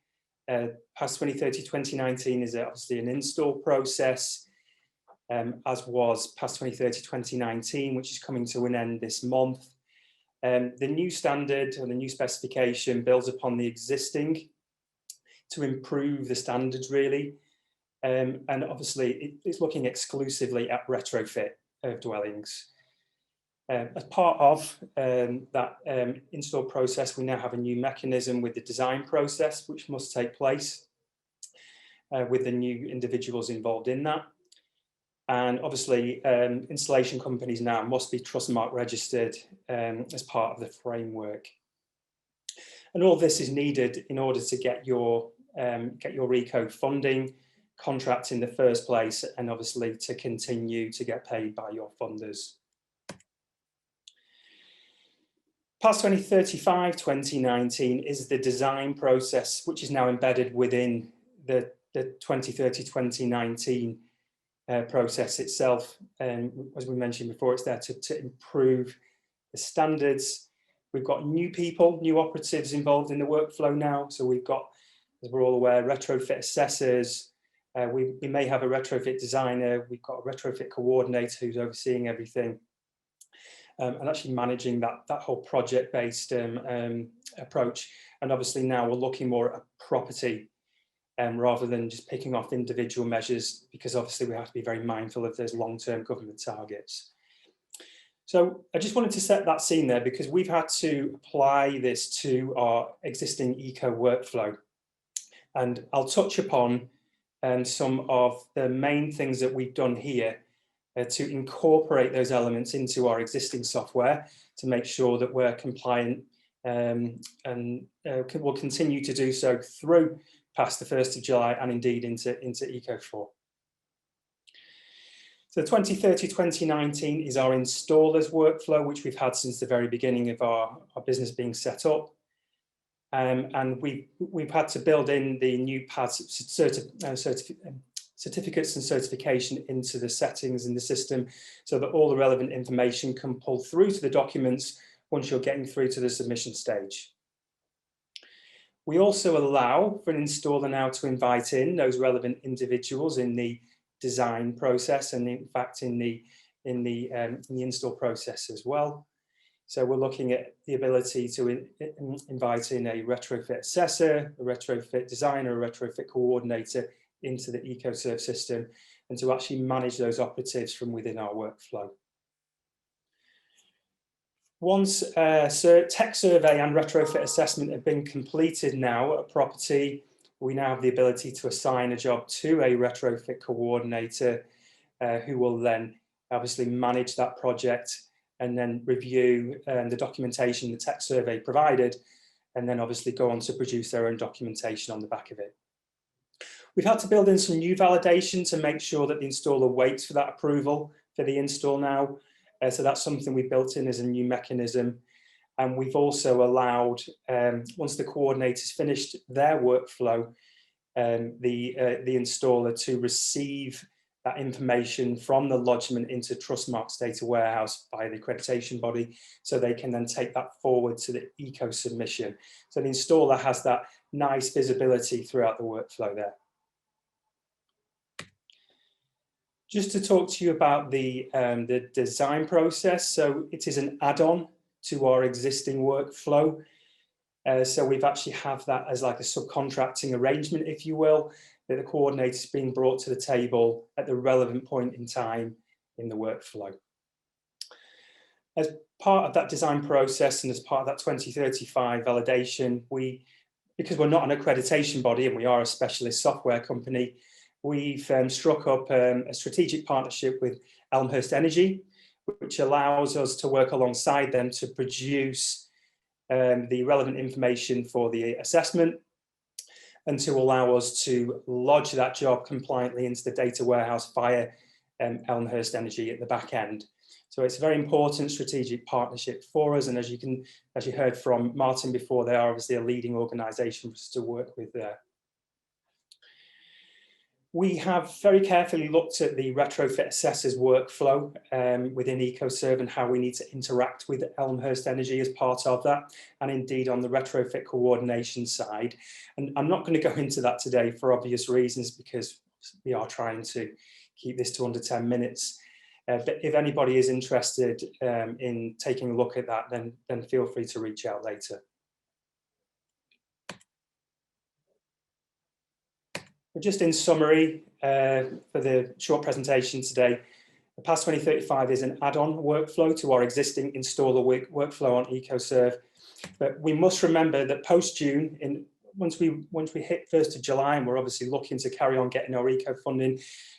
PAS 2030-2019 is obviously an install process, as was PAS 2030-2019, which is coming to an end this month. The new standard, or the new specification, builds upon the existing to improve the standards really. And obviously it's looking exclusively at retrofit of dwellings. As part of that install process, we now have a new mechanism with the design process, which must take place with the new individuals involved in that. And obviously installation companies now must be Trustmark registered as part of the framework. And all this is needed in order to get your ECO funding, contract in the first place, and obviously to continue to get paid by your funders. PAS 2035-2019 is the design process, which is now embedded within the 2030-2019 process itself. And as we mentioned before, it's there to improve the standards. We've got new people, new operatives involved in the workflow now. So we've got, as we're all aware, retrofit assessors. We may have a retrofit designer. We've got a retrofit coordinator who's overseeing everything, and actually managing that whole project-based approach. And obviously now we're looking more at a property rather than just picking off individual measures, because obviously we have to be very mindful of those long-term government targets. So I just wanted to set that scene there, because we've had to apply this to our existing ECO workflow. And I'll touch upon some of the main things that we've done here to incorporate those elements into our existing software to make sure that we're compliant, and we'll continue to do so through past the 1st of July and indeed into ECO 4. So 2030-2019 is our installers workflow, which we've had since the very beginning of our business being set up. And we've had to build in the new PAS certificates and certification into the settings in the system, so that all the relevant information can pull through to the documents once you're getting through to the submission stage. We also allow for an installer now to invite in those relevant individuals in the design process, and in fact in the install process as well. So we're looking at the ability to invite in a retrofit assessor, a retrofit designer, a retrofit coordinator into the EcoSurv system, and to actually manage those operatives from within our workflow. Once tech survey and retrofit assessment have been completed now at a property, we now have the ability to assign a job to a retrofit coordinator who will then obviously manage that project and then review the documentation the tech survey provided, and then obviously go on to produce their own documentation on the back of it. We've had to build in some new validation to make sure that the installer waits for that approval for the install now. So that's something we built in as a new mechanism. And we've also allowed, once the coordinator's finished their workflow, the installer to receive that information from the lodgement into Trustmark's data warehouse by the accreditation body, so they can then take that forward to the ECO submission. So the installer has that nice visibility throughout the workflow there. just to talk to you about the design process. So it is an add-on to our existing workflow. So we've actually have that as like a subcontracting arrangement, if you will, that the coordinator is being brought to the table at the relevant point in time in the workflow. As part of that design process and as part of that 2035 validation, because we're not an accreditation body and we are a specialist software company, we've struck up a strategic partnership with Elmhurst Energy, which allows us to work alongside them to produce the relevant information for the assessment and to allow us to lodge that job compliantly into the data warehouse via Elmhurst Energy at the back end. So it's a very important strategic partnership for us. And as you heard from Martin before, they are obviously a leading organisation for us to work with there. We have very carefully looked at the retrofit assessors workflow within EcoSurv and how we need to interact with Elmhurst Energy as part of that, and indeed on the retrofit coordination side. And I'm not going to go into that today for obvious reasons, because we are trying to keep this to under 10 minutes. But if anybody is interested in taking a look at that, then feel free to reach out later. But just in summary, for the short presentation today, the PAS 2035 is an add-on workflow to our existing installer workflow on EcoSurv. But we must remember that post-June, once we hit 1st of July, and we're obviously looking to carry on getting our eco funding,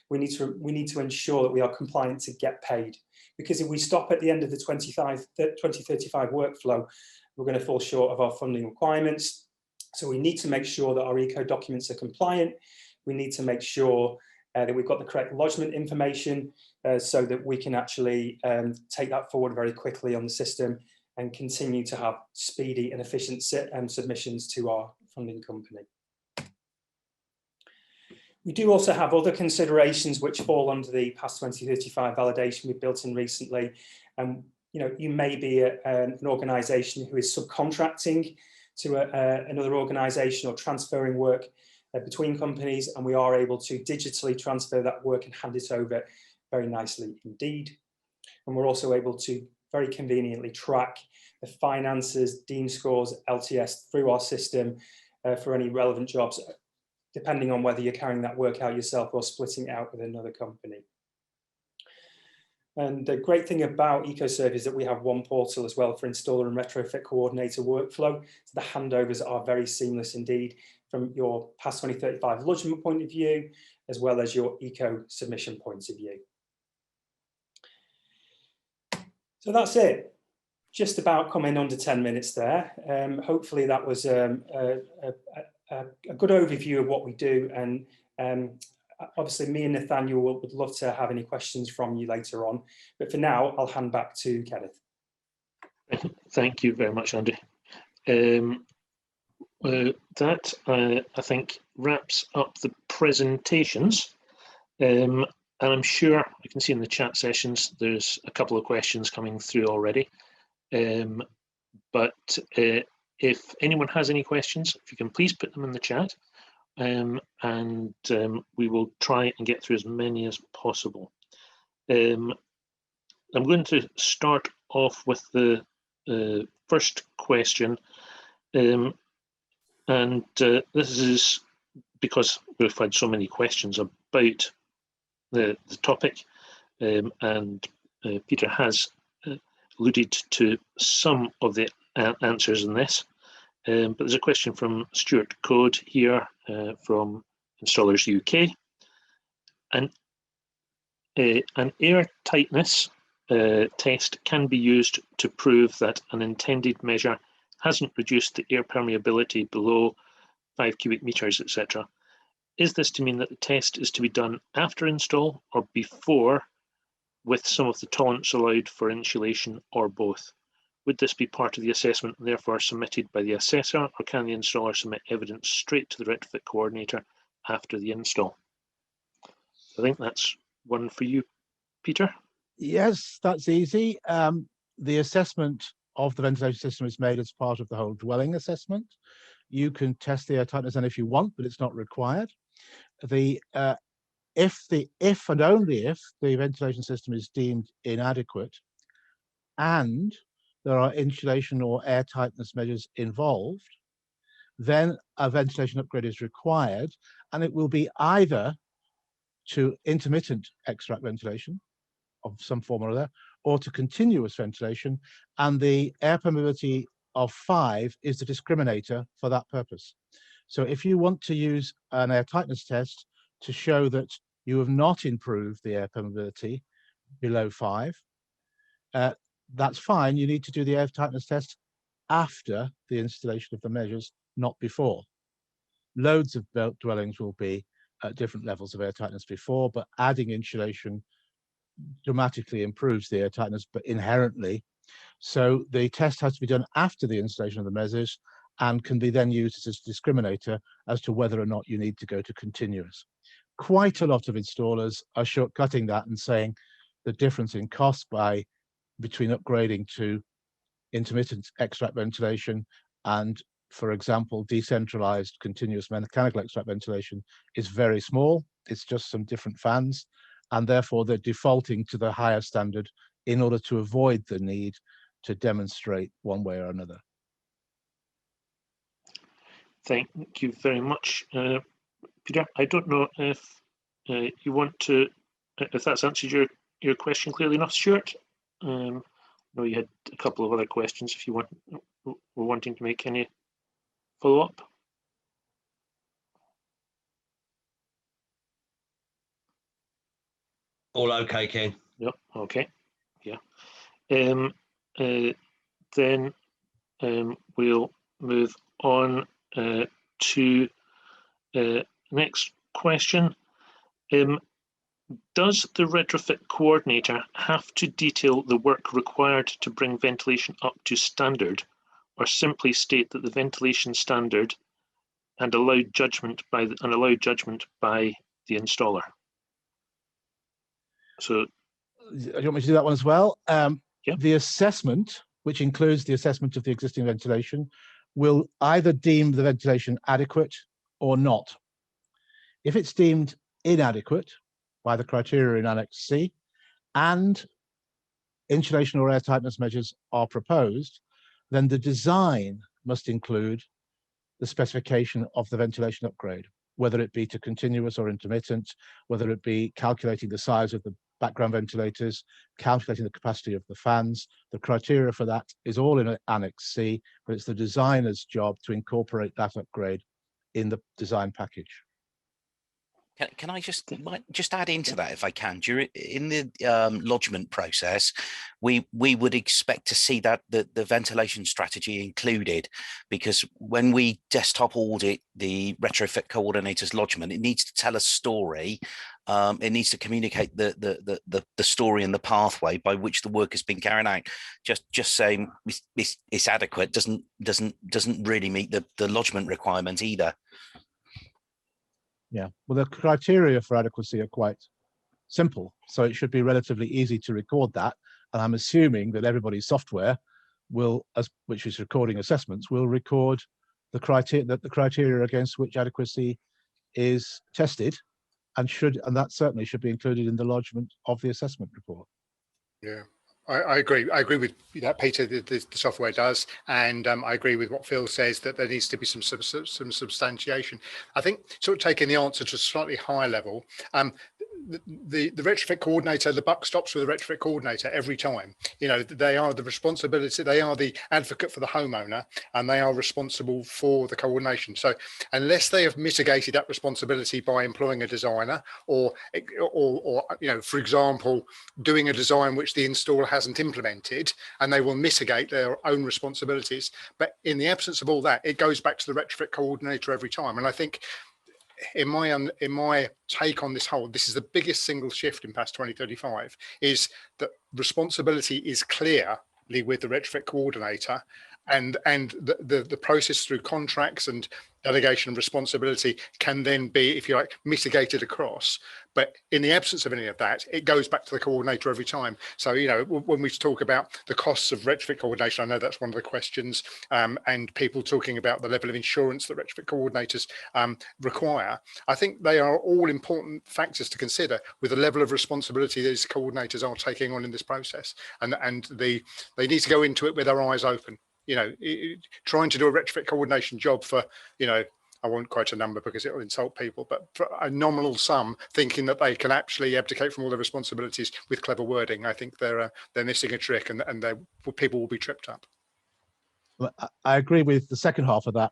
we need to ensure that we are compliant to get paid. Because if we stop at the end of the 2035 workflow, we're going to fall short of our funding requirements. So we need to make sure that our eco documents are compliant. We need to make sure that we've got the correct lodgement information so that we can actually take that forward very quickly on the system and continue to have speedy and efficient submissions to our funding company. We do also have other considerations which fall under the PAS 2035 validation we've built in recently. You may be an organisation who is subcontracting to another organisation or transferring work between companies, and we are able to digitally transfer that work and hand it over very nicely indeed. And we're also able to very conveniently track the finances, Dean scores, LTS through our system for any relevant jobs, depending on whether you're carrying that work out yourself or splitting it out with another company. And the great thing about EcoSurv is that we have one portal as well for installer and retrofit coordinator workflow. So the handovers are very seamless indeed from your PAS 2035 lodgement point of view, as well as your eco submission point of view. So that's it. Just about coming under 10 minutes there. Hopefully that was a good overview of what we do, and obviously me and Nathaniel would love to have any questions from you later on, but for now I'll hand back to Kenneth. Thank you very much, Andy. That I think wraps up the presentations, and I'm sure I can see in the chat sessions there's a couple of questions coming through already, but if anyone has any questions, if you can please put them in the chat, and we will try and get through as many as possible. I'm going to start off with the first question, and this is because we've had so many questions about the topic, and Peter has alluded to some of the answers in this, but there's a question from Stuart Code here from Installers UK. An air tightness test can be used to prove that an intended measure hasn't reduced the air permeability below 5 cubic meters, etc. Is this to mean that the test is to be done after install or before, with some of the tolerance allowed for insulation, or both? Would this be part of the assessment and therefore submitted by the assessor, or can the installer submit evidence straight to the retrofit coordinator after the install? I think that's one for you, Peter. Yes, that's easy. The assessment of the ventilation system is made as part of the whole dwelling assessment. You can test the air tightness and if you want, but it's not required. The if and only if the ventilation system is deemed inadequate and there are insulation or air tightness measures involved, then a ventilation upgrade is required, and it will be either to intermittent extract ventilation of some form or other, or to continuous ventilation, and the air permeability of 5 is the discriminator for that purpose. So if you want to use an air tightness test to show that you have not improved the air permeability below 5, that's fine. You need to do the air tightness test after the installation of the measures, not before. Loads of dwellings will be at different levels of air tightness before, but adding insulation dramatically improves the air tightness, but inherently. So the test has to be done after the installation of the measures and can be then used as a discriminator as to whether or not you need to go to continuous. Quite a lot of installers are shortcutting that and saying the difference in cost between upgrading to intermittent extract ventilation and, for example, decentralized continuous mechanical extract ventilation is very small. It's just some different fans, and therefore they're defaulting to the higher standard in order to avoid the need to demonstrate one way or another. Thank you very much, Peter. I don't know if you want to, if that's answered your question clearly enough, Stuart. I know you had a couple of other questions if you were wanting to make any follow-up. All okay, Ken? Yep, okay, yeah. Then we'll move on to next question. Does the retrofit coordinator have to detail the work required to bring ventilation up to standard, or simply state that the ventilation standard and allow judgment by the installer? So, do you want me to do that one as well? Yeah. The assessment, which includes the assessment of the existing ventilation, will either deem the ventilation adequate or not. If it's deemed inadequate by the criteria in Annex C and insulation or air tightness measures are proposed, then the design must include the specification of the ventilation upgrade, whether it be to continuous or intermittent, whether it be calculating the size of the background ventilators, calculating the capacity of the fans. The criteria for that is all in Annex C, but it's the designer's job to incorporate that upgrade in the design package. Can I just add into that, if I can? In the lodgement process, we would expect to see that the ventilation strategy included, because when we desktop audit the retrofit coordinator's lodgement, it needs to tell a story. It needs to communicate the story and the pathway by which the work has been carried out. Just saying it's adequate doesn't really meet the lodgement requirement either. Yeah, well, the criteria for adequacy are quite simple, so it should be relatively easy to record that. And I'm assuming that everybody's software will, which is recording assessments, will record the criteria against which adequacy is tested, and that certainly should be included in the lodgement of the assessment report. Yeah. I agree. I agree with that, Peter. The software does, and I agree with what Phil says, that there needs to be some substantiation. I think, sort of taking the answer to a slightly higher level, the retrofit coordinator, the buck stops with the retrofit coordinator every time. You know, they are the responsibility, they are the advocate for the homeowner, and they are responsible for the coordination. So unless they have mitigated that responsibility by employing a designer, or you know, for example, doing a design which the installer hasn't implemented, and they will mitigate their own responsibilities. But in the absence of all that, it goes back to the retrofit coordinator every time. And I think, in my take on this is the biggest single shift in PAS 2035, is that responsibility is clearly with the retrofit coordinator, and the process through contracts and delegation of responsibility can then be, if you like, mitigated across. But in the absence of any of that, it goes back to the coordinator every time. So, you know, when we talk about the costs of retrofit coordination, I know that's one of the questions, and people talking about the level of insurance that retrofit coordinators require. I think they are all important factors to consider with the level of responsibility these coordinators are taking on in this process, and they need to go into it with their eyes open. You know, trying to do a retrofit coordination job for, you know, I won't quote a number because it will insult people, but for a nominal sum, thinking that they can actually abdicate from all their responsibilities with clever wording, I think they're missing a trick, and people will be tripped up. Well, I agree with the second half of that,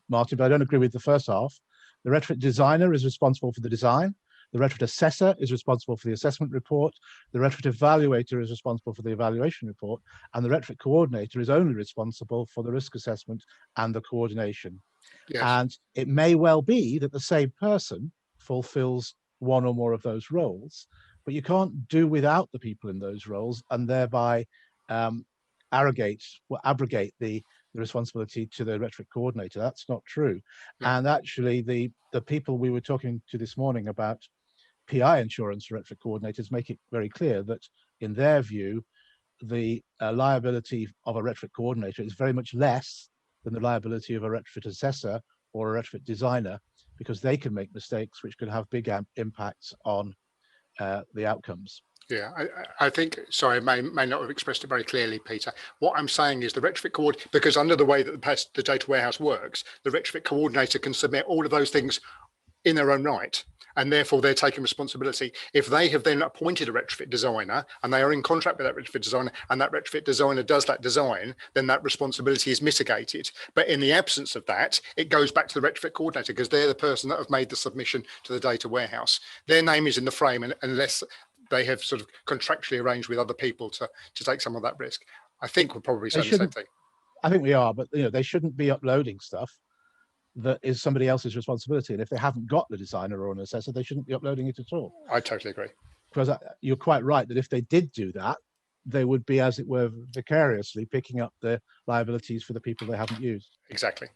Martin, but I don't agree with the first half. The retrofit designer is responsible for the design. The retrofit assessor is responsible for the assessment report. The retrofit evaluator is responsible for the evaluation report. And the retrofit coordinator is only responsible for the risk assessment and the coordination. Yes. And it may well be that the same person fulfills one or more of those roles, but you can't do without the people in those roles and thereby abrogate the responsibility to the retrofit coordinator. That's not true. No. And actually the people we were talking to this morning about PI insurance for retrofit coordinators make it very clear that in their view, the liability of a retrofit coordinator is very much less than the liability of a retrofit assessor or a retrofit designer, because they can make mistakes which could have big impacts on the outcomes. Yeah, I think, sorry, I may not have expressed it very clearly, Peter. What I'm saying is the retrofit coordinator, because under the way that the data warehouse works, the retrofit coordinator can submit all of those things in their own right, and therefore they're taking responsibility. If they have then appointed a retrofit designer and they are in contract with that retrofit designer, and that retrofit designer does that design, then that responsibility is mitigated. But in the absence of that, it goes back to the retrofit coordinator, because they're the person that have made the submission to the data warehouse. Their name is in the frame, and unless they have sort of contractually arranged with other people to take some of that risk. I think we're probably saying the same thing. I think we are, but you know, they shouldn't be uploading stuff that is somebody else's responsibility. And if they haven't got the designer or an assessor, they shouldn't be uploading it at all. I totally agree. Because you're quite right that if they did do that, they would be, as it were, vicariously picking up the liabilities for the people they haven't used. Exactly.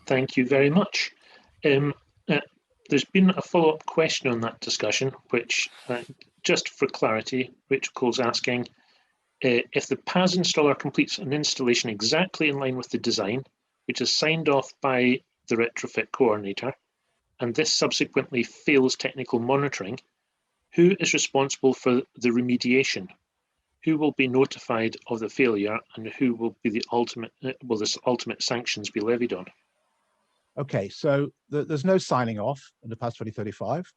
Thank you very much. There's been a follow-up question on that discussion, which, just for clarity, Rachel's asking, if the PAS installer completes an installation exactly in line with the design, which is signed off by the retrofit coordinator, and this subsequently fails technical monitoring, who is responsible for the remediation? Who will be notified of the failure, and who will be the ultimate, will this ultimate sanctions be levied on? Okay, so there's no signing off under PAS 2035.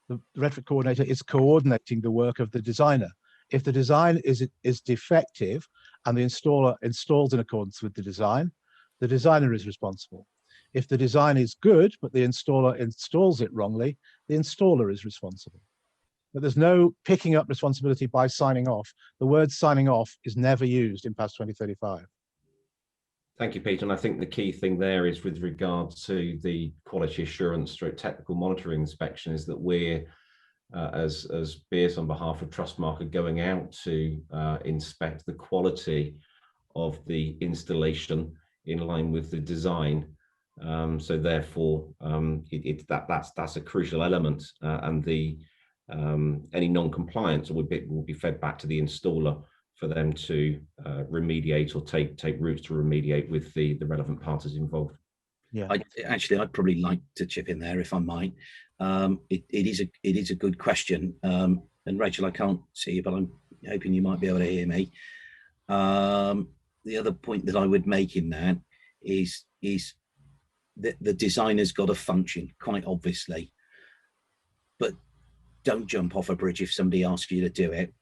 The retrofit coordinator is coordinating the work of the designer. If the design is defective and the installer installs in accordance with the designer is responsible. If the design is good, but the installer installs it wrongly, the installer is responsible. But there's no picking up responsibility by signing off. The word signing off is never used in PAS 2035. Thank you, Peter. And I think the key thing there is with regard to the quality assurance through technical monitoring inspection is that we're, as BIAS on behalf of Trustmark, are going out to inspect the quality of the installation in line with the design. So therefore, that's a crucial element, and the any non-compliance will be fed back to the installer for them to remediate or take routes to remediate with the relevant parties involved. Yeah, I'd probably like to chip in there if I might. It is a good question, and Rachel, I can't see you, but I'm hoping you might be able to hear me. The other point that I would make in that is that the designer's got a function, quite obviously, but don't jump off a bridge if somebody asks you to do it.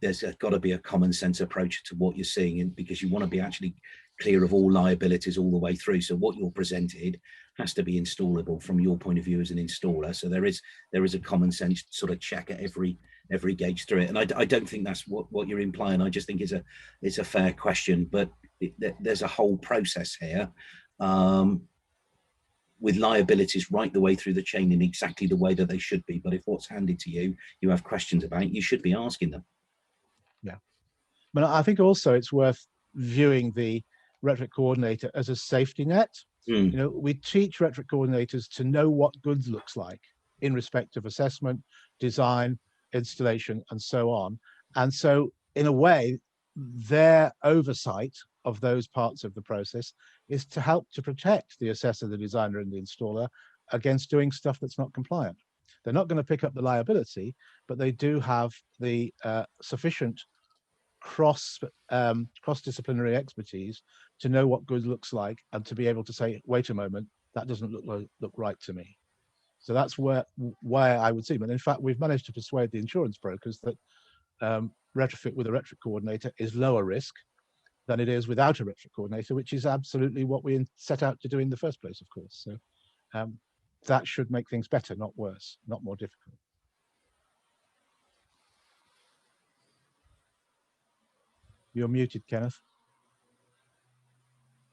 There's got to be a common sense approach to what you're seeing, and because you want to be actually clear of all liabilities all the way through. So what you're presented has to be installable from your point of view as an installer. So there is a common sense sort of check at every gauge through it. And I don't think that's what you're implying. I just think it's a fair question, but there's a whole process here with liabilities right the way through the chain in exactly the way that they should be. But if what's handed to you, you have questions about, you should be asking them. Yeah. But I think also it's worth viewing the retrofit coordinator as a safety net. You know, we teach retrofit coordinators to know what good looks like in respect of assessment, design, installation, and so on. And so in a way, their oversight of those parts of the process is to help to protect the assessor, the designer, and the installer against doing stuff that's not compliant. They're not going to pick up the liability, but they do have the sufficient cross-disciplinary expertise to know what good looks like and to be able to say, wait a moment, that doesn't look right to me. So that's why I would see. But in fact, we've managed to persuade the insurance brokers that retrofit with a retrofit coordinator is lower risk than it is without a retrofit coordinator, which is absolutely what we set out to do in the first place, of course. So that should make things better, not worse, not more difficult. You're muted, Kenneth.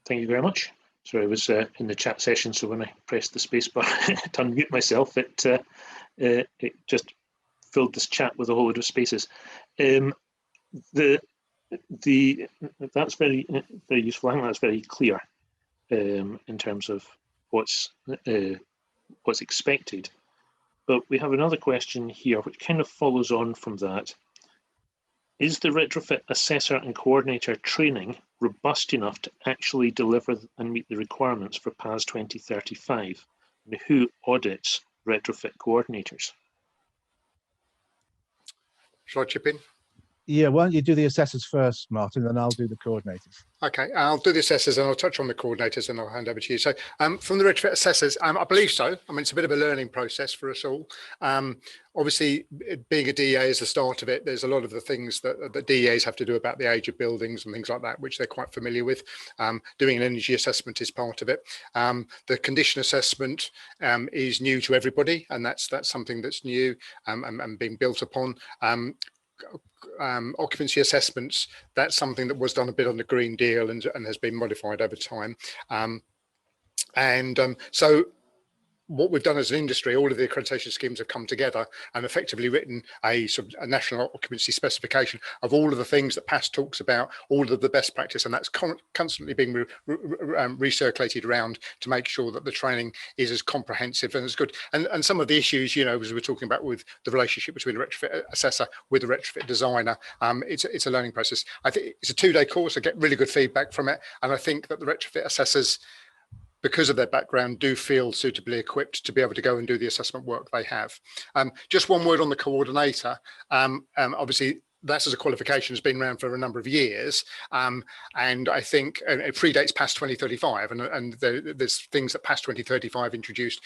Thank you very much. Sorry, I was in the chat session, so when I pressed the space bar to unmute myself, it just filled this chat with a whole load of spaces. That's very useful. I think that's very clear in terms of what's expected. But we have another question here, which kind of follows on from that. Is the retrofit assessor and coordinator training robust enough to actually deliver and meet the requirements for PAS 2035? And who audits retrofit coordinators? Shall I chip in? Yeah, why don't you do the assessors first, Martin, then I'll do the coordinators. Okay, I'll do the assessors and I'll touch on the coordinators and I'll hand over to you. So from the retrofit assessors, I believe so. I mean, it's a bit of a learning process for us all. Obviously, being a DEA is the start of it. There's a lot of the things that the DEAs have to do about the age of buildings and things like that, which they're quite familiar with. Doing an energy assessment is part of it. The condition assessment is new to everybody, and that's something that's new and being built upon. Occupancy assessments, that's something that was done a bit on the Green Deal and has been modified over time. So what we've done as an industry, all of the accreditation schemes have come together and effectively written a national occupancy specification of all of the things that PAS talks about, all of the best practice, and that's constantly being recirculated around to make sure that the training is as comprehensive and as good. And some of the issues, you know, as we're talking about with the relationship between the retrofit assessor with the retrofit designer, it's a learning process. I think it's a 2-day course. I get really good feedback from it, and I think that the retrofit assessors, because of their background, do feel suitably equipped to be able to go and do the assessment work they have. Just one word on the coordinator. Obviously, that as a qualification has been around for a number of years, and I think it predates PAS 2035, and there's things that PAS 2035 introduced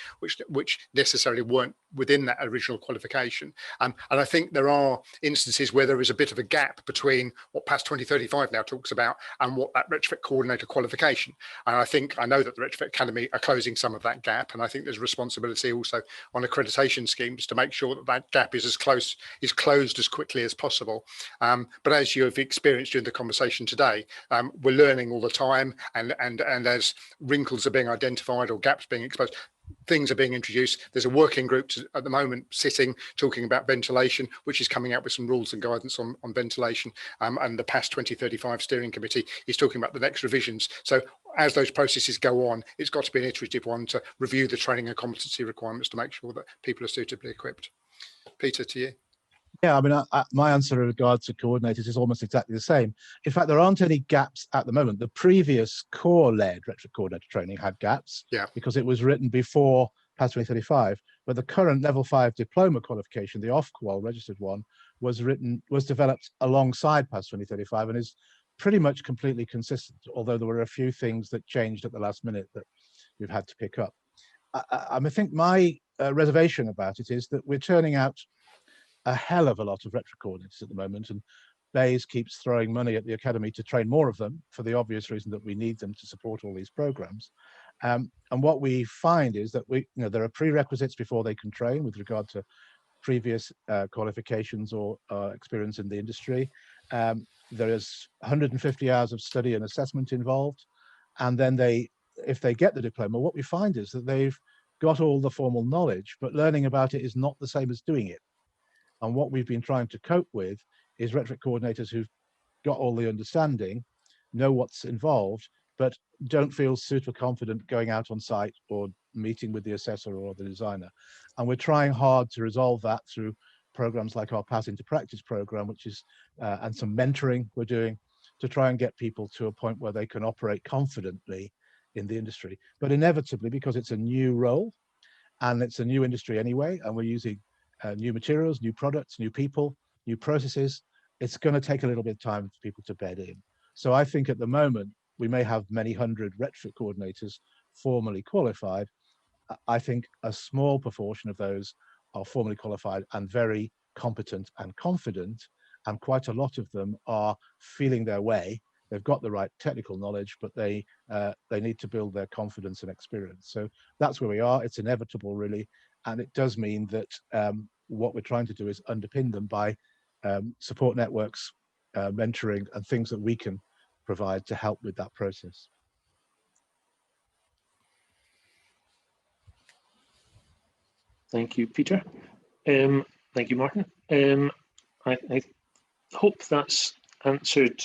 which necessarily weren't within that original qualification, and I think there are instances where there is a bit of a gap between what PAS 2035 now talks about and what that retrofit coordinator qualification, and I know that the Retrofit Academy are closing some of that gap, and I think there's responsibility also on accreditation schemes to make sure that that gap is closed as quickly as possible. But as you have experienced during the conversation today, we're learning all the time, and as wrinkles are being identified or gaps being exposed, things are being introduced. There's a working group at the moment sitting talking about ventilation, which is coming out with some rules and guidance on ventilation, and the PAS 2035 steering committee is talking about the next revisions. So as those processes go on, it's got to be an iterative one to review the training and competency requirements to make sure that people are suitably equipped. Peter, to you. Yeah, I mean, my answer in regards to coordinators is almost exactly the same. In fact, there aren't any gaps at the moment. The previous core-led retrofit coordinator training had gaps, yeah, because it was written before PAS 2035. But the current level 5 diploma qualification, the off-qual registered one, was developed alongside PAS 2035 and is pretty much completely consistent, although there were a few things that changed at the last minute that we've had to pick up. I think my reservation about it is that we're turning out a hell of a lot of retrofit coordinators at the moment, and Bayes keeps throwing money at the Academy to train more of them for the obvious reason that we need them to support all these programs. And what we find is that there are prerequisites before they can train with regard to previous qualifications or experience in the industry. There is 150 hours of study and assessment involved, and then if they get the diploma, what we find is that they've got all the formal knowledge, but learning about it is not the same as doing it. And what we've been trying to cope with is retrofit coordinators who've got all the understanding, know what's involved, but don't feel super confident going out on site or meeting with the assessor or the designer. And we're trying hard to resolve that through programs like our Pass into Practice program, which is, and some mentoring we're doing to try and get people to a point where they can operate confidently in the industry. But inevitably, because it's a new role and it's a new industry anyway, and we're using new materials, new products, new people, new processes, it's going to take a little bit of time for people to bed in. So I think at the moment, we may have many hundred retrofit coordinators formally qualified. I think a small proportion of those are formally qualified and very competent and confident, and quite a lot of them are feeling their way. They've got the right technical knowledge, but they need to build their confidence and experience. So that's where we are. It's inevitable, really, and it does mean that what we're trying to do is underpin them by support networks, mentoring, and things that we can provide to help with that process. Thank you, Peter. Thank you, Martin. I hope that's answered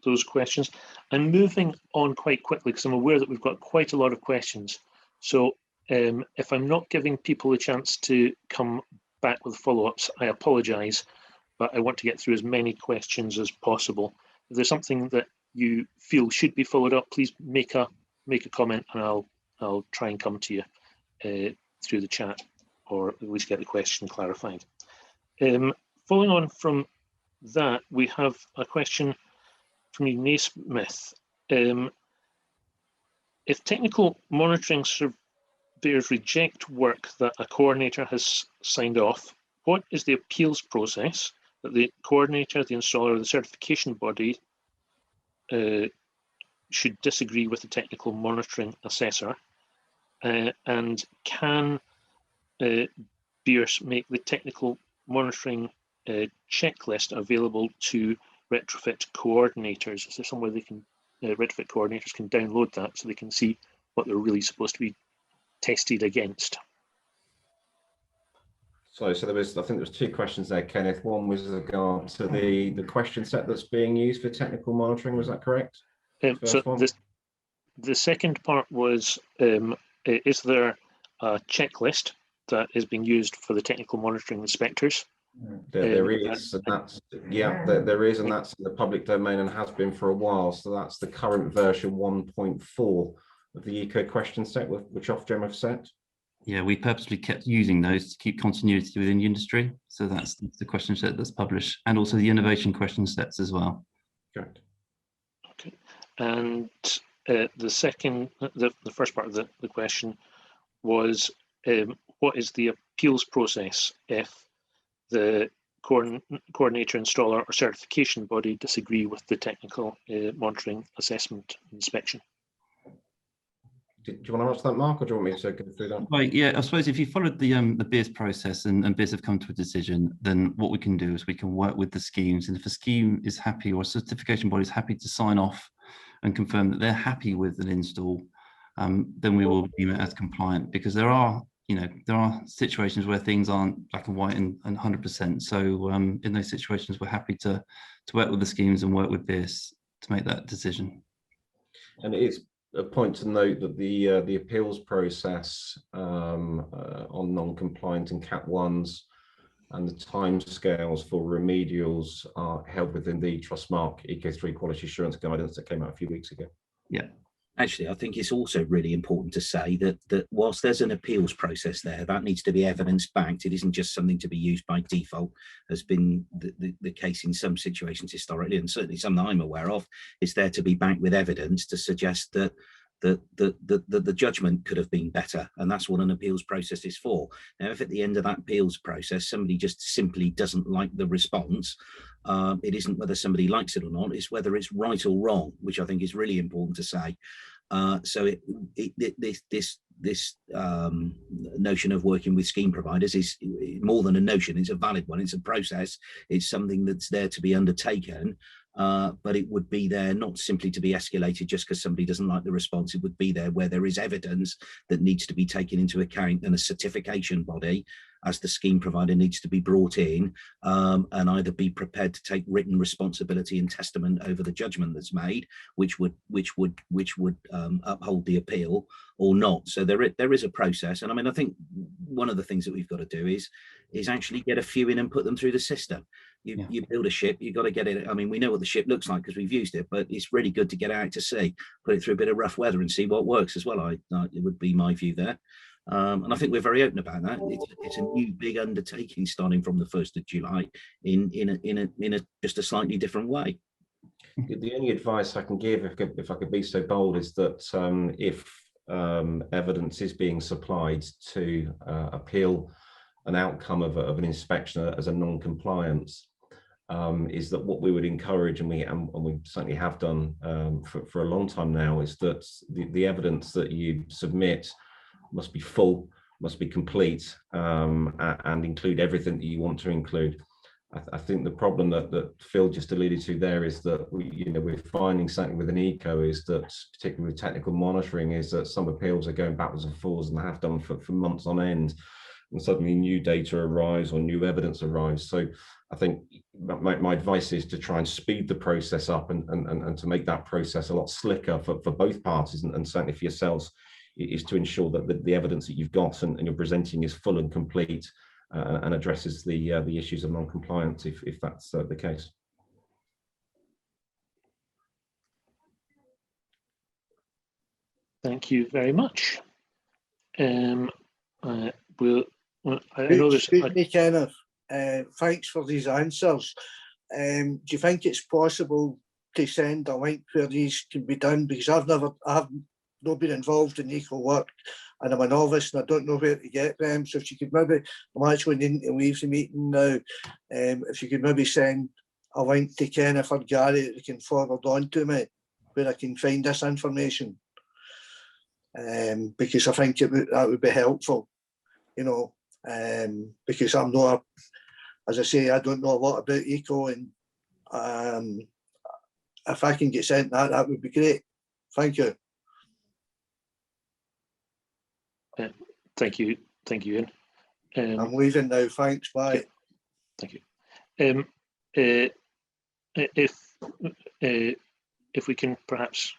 those questions. I'm moving on quite quickly because I'm aware that we've got quite a lot of questions. So if I'm not giving people a chance to come back with follow-ups, I apologise, but I want to get through as many questions as possible. If there's something that you feel should be followed up, please make a comment, and I'll try and come to you through the chat, or at least get the question clarified. Following on from that, we have a question from Naismith. If technical monitoring surveyors reject work that a coordinator has signed off, what is the appeals process that the coordinator, the installer, or the certification body should disagree with the technical monitoring assessor? And can BIRS make the technical monitoring checklist available to retrofit coordinators? Is there somewhere they can, retrofit coordinators can download that so they can see what they're really supposed to be tested against? So there was, I think there was two questions there, Kenneth. One was with regard to the question set that's being used for technical monitoring. Was that correct? So the second part was, is there a checklist that is being used for the technical monitoring inspectors? There is, and that's, yeah, there is, and that's in the public domain and has been for a while. So that's the current version 1.4 of the eco question set, which Ofgem have set. Yeah, we purposely kept using those to keep continuity within the industry. So that's the question set that's published, and also the innovation question sets as well. Correct. Okay, and the second, the first part of the question was, what is the appeals process if the coordinator, installer, or certification body disagree with the technical monitoring assessment inspection? Do you want to answer that, Mark, or do you want me to go through that? Right, yeah, I suppose if you followed the BIRS process and BIRS have come to a decision, then what we can do is we can work with the schemes, and if a scheme is happy or a certification body is happy to sign off and confirm that they're happy with an install, then we will deem it as compliant, because there are situations where things aren't black and white and 100%. So in those situations, we're happy to work with the schemes and work with BIRS to make that decision. And it is a point to note that the appeals process on non-compliant and Cat 1s and the timescales for remedials are held within the Trustmark Eco3 quality assurance guidance that came out a few weeks ago. Yeah. Actually, I think it's also really important to say that whilst there's an appeals process there, that needs to be evidence-backed. It isn't just something to be used by default, has been the case in some situations historically, and certainly some that I'm aware of. It's there to be backed with evidence to suggest that the judgment could have been better, and that's what an appeals process is for. Now, if at the end of that appeals process somebody just simply doesn't like the response, it isn't whether somebody likes it or not, it's whether it's right or wrong, which I think is really important to say. So this notion of working with scheme providers is more than a notion. It's a valid one. It's a process. It's something that's there to be undertaken. But it would be there not simply to be escalated just because somebody doesn't like the response. It would be there where there is evidence that needs to be taken into account, and a certification body as the scheme provider needs to be brought in and either be prepared to take written responsibility and testament over the judgment that's made, which would uphold the appeal, or not. So there is a process, and I mean, I think one of the things that we've got to do is actually get a few in and put them through the system. You build a ship, you've got to get it. I mean, we know what the ship looks like because we've used it, but it's really good to get out to sea, put it through a bit of rough weather and see what works as well. It would be my view there. And I think we're very open about that. It's a new big undertaking starting from the 1st of July in a just a slightly different way. The only advice I can give, if I could be so bold, is that if evidence is being supplied to appeal an outcome of an inspection as a non-compliance, is that what we would encourage, and we certainly have done for a long time now, is that the evidence that you submit must be full, must be complete, and include everything that you want to include. I think the problem that Phil just alluded to there is that we're finding something with an eco, is that, particularly with technical monitoring, is that some appeals are going backwards and forwards and have done for months on end, and suddenly new data arrives or new evidence arrives. So I think my advice is to try and speed the process up and to make that process a lot slicker for both parties, and certainly for yourselves, is to ensure that the evidence that you've got and you're presenting is full and complete, and addresses the issues of non-compliance if that's the case. Thank you very much. I know there's. Excuse me, Kenneth. Thanks for these answers. Do you think it's possible to send a link where these can be done? Because I have not been involved in eco work, and I'm a novice and I don't know where to get them. So if you could maybe, I'm actually needing to leave the meeting now. If you could maybe send a link to Kenneth or Gary that they can forward on to me, where I can find this information. Because I think that would be helpful, because I'm not, as I say, I don't know a lot about eco, and if I can get sent that would be great. Thank you. Thank you, Ian. I'm leaving now. Thanks. Bye. Thank you. If we can perhaps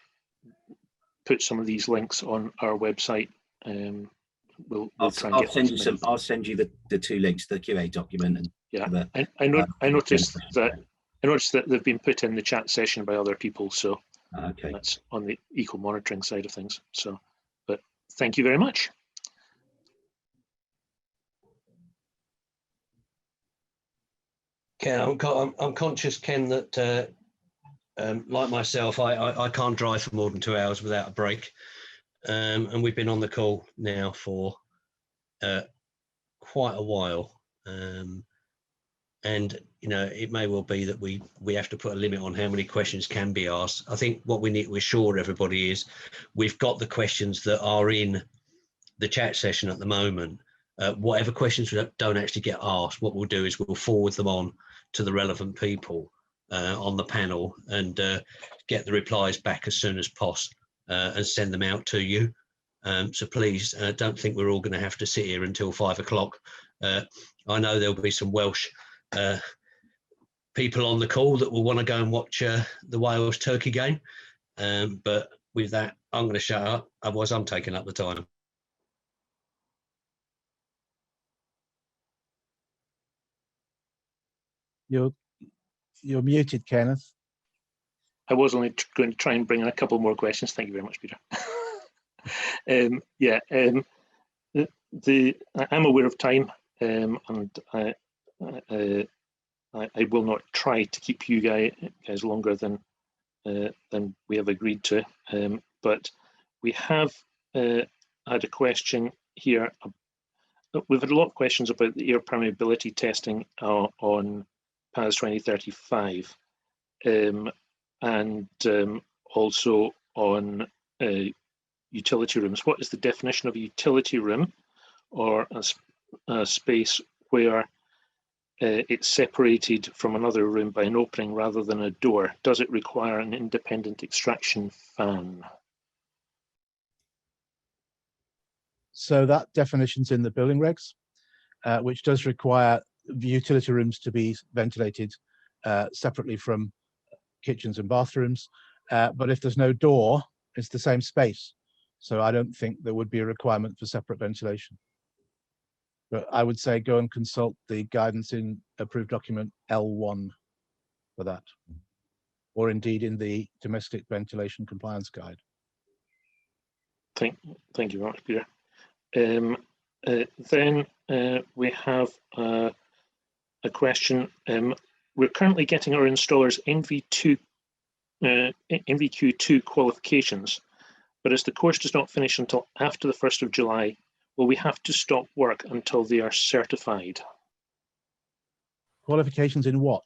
put some of these links on our website, we'll try and get. I'll send you the 2 links, the QA document, and yeah. I noticed that they've been put in the chat session by other people, so okay, that's on the eco monitoring side of things. So, but thank you very much. Ken, I'm conscious, Ken, that like myself, I can't drive for more than 2 hours without a break, and we've been on the call now for quite a while, and it may well be that we have to put a limit on how many questions can be asked. I think what we need to assure everybody is we've got the questions that are in the chat session at the moment. Whatever questions don't actually get asked, what we'll do is we'll forward them on to the relevant people on the panel, and get the replies back as soon as possible, and send them out to you. So please don't think we're all going to have to sit here until 5 o'clock. I know there'll be some Welsh people on the call that will want to go and watch the Wales-Turkey game. But with that, I'm going to shut up, otherwise I'm taking up the time. You're muted, Kenneth. I was only going to try and bring in a couple more questions. Thank you very much, Peter. I'm aware of time, and I will not try to keep you guys longer than we have agreed to. But we have had a question here. We've had a lot of questions about the air permeability testing on PAS 2035, and also on utility rooms. What is the definition of a utility room, or a space where it's separated from another room by an opening rather than a door? Does it require an independent extraction fan? So that definition's in the building regs. which does require the utility rooms to be ventilated separately from kitchens and bathrooms. But if there's no door, it's the same space. So I don't think there would be a requirement for separate ventilation. But I would say go and consult the guidance in approved document L1 for that, or indeed in the domestic ventilation compliance guide. Thank you very much, Peter. Then we have a question. We're currently getting our installers NVQ2 qualifications, but as the course does not finish until after the 1st of July, will we have to stop work until they are certified? Qualifications in what?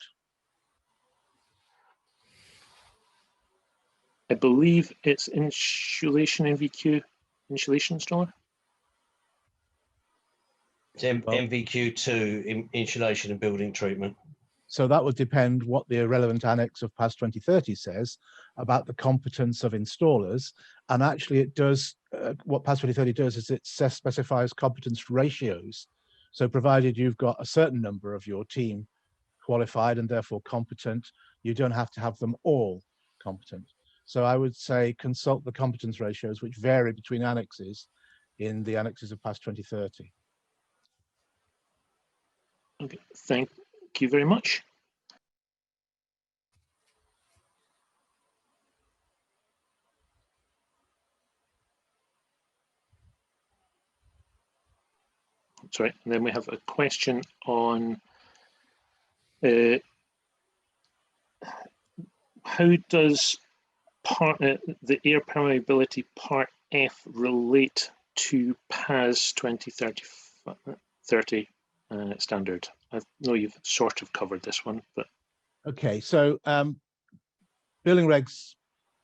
I believe it's insulation NVQ, insulation installer. It's NVQ2 insulation and building treatment. So that would depend what the relevant annex of PAS 2030 says about the competence of installers. And actually it does, what PAS 2030 does is it specifies competence ratios. So provided you've got a certain number of your team qualified and therefore competent, you don't have to have them all competent. So I would say consult the competence ratios, which vary between annexes in the annexes of PAS 2030. Okay, thank you very much. Sorry, and then we have a question on how does the air permeability part F relate to PAS 2030 standard? I know you've sort of covered this one, but okay. So building regs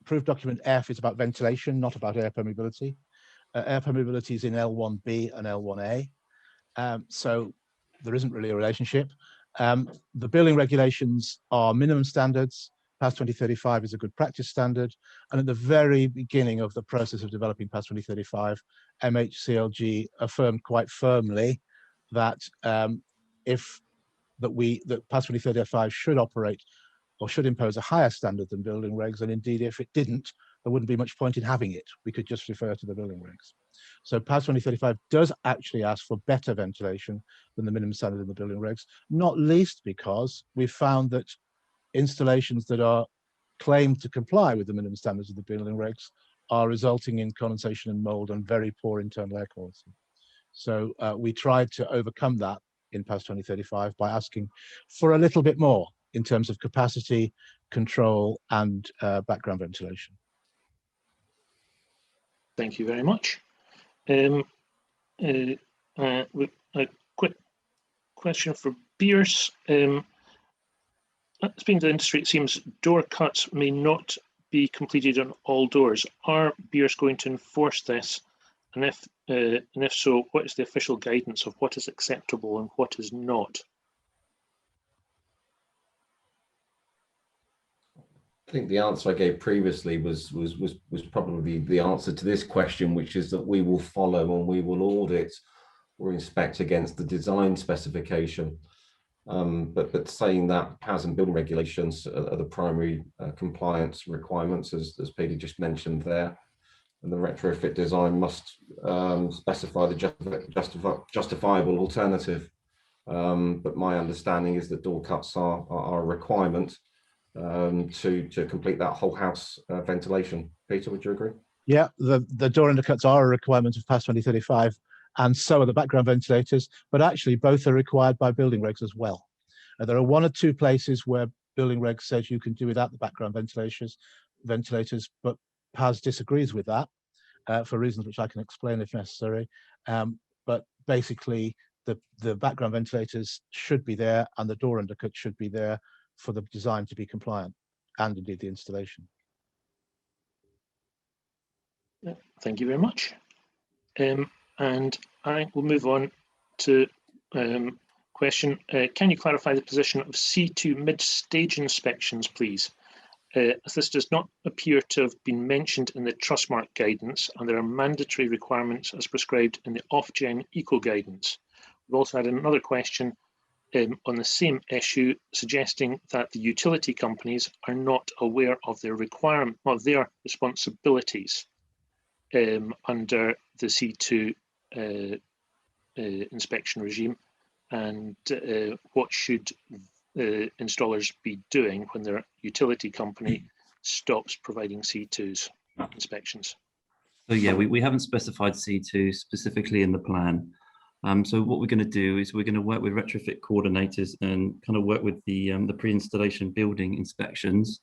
approved document F is about ventilation, not about air permeability. Air permeability is in L1B and L1A. So there isn't really a relationship. The building regulations are minimum standards. PAS 2035 is a good practice standard. And at the very beginning of the process of developing PAS 2035, MHCLG affirmed quite firmly that PAS 2035 should operate or should impose a higher standard than building regs. And indeed, if it didn't, there wouldn't be much point in having it. We could just refer to the building regs. So PAS 2035 does actually ask for better ventilation than the minimum standard in the building regs, not least because we've found that installations that are claimed to comply with the minimum standards of the building regs are resulting in condensation and mold and very poor internal air quality. So we tried to overcome that in PAS 2035 by asking for a little bit more in terms of capacity, control, and background ventilation. thank you very much. A quick question for Pierce. Speaking to the industry, it seems door cuts may not be completed on all doors. Are Beers going to enforce this? And if so, what is the official guidance of what is acceptable and what is not? I think the answer I gave previously was probably the answer to this question, which is that we will follow and we will audit or inspect against the design specification. But saying that, PAS and building regulations are the primary compliance requirements, as Peter just mentioned there. And the retrofit design must specify the justifiable alternative. But my understanding is that door cuts are a requirement to complete that whole house ventilation. Peter, would you agree? Yeah, the door undercuts are a requirement of PAS 2035, and so are the background ventilators, but actually both are required by building regs as well. There are one or two places where building regs says you can do without the background ventilators, but PAS disagrees with that for reasons which I can explain if necessary. But basically, the background ventilators should be there and the door undercut should be there for the design to be compliant, and indeed the installation. Thank you very much. And I will move on to question. Can you clarify the position of C2 mid-stage inspections, please? As this does not appear to have been mentioned in the Trustmark guidance, and there are mandatory requirements as prescribed in the Ofgem Eco guidance. We've also had another question on the same issue, suggesting that the utility companies are not aware of their responsibilities under the C2 inspection regime, and what should installers be doing when their utility company stops providing C2s inspections. So yeah, we haven't specified C2 specifically in the plan. So what we're going to do is we're going to work with retrofit coordinators and kind of work with the pre-installation building inspections.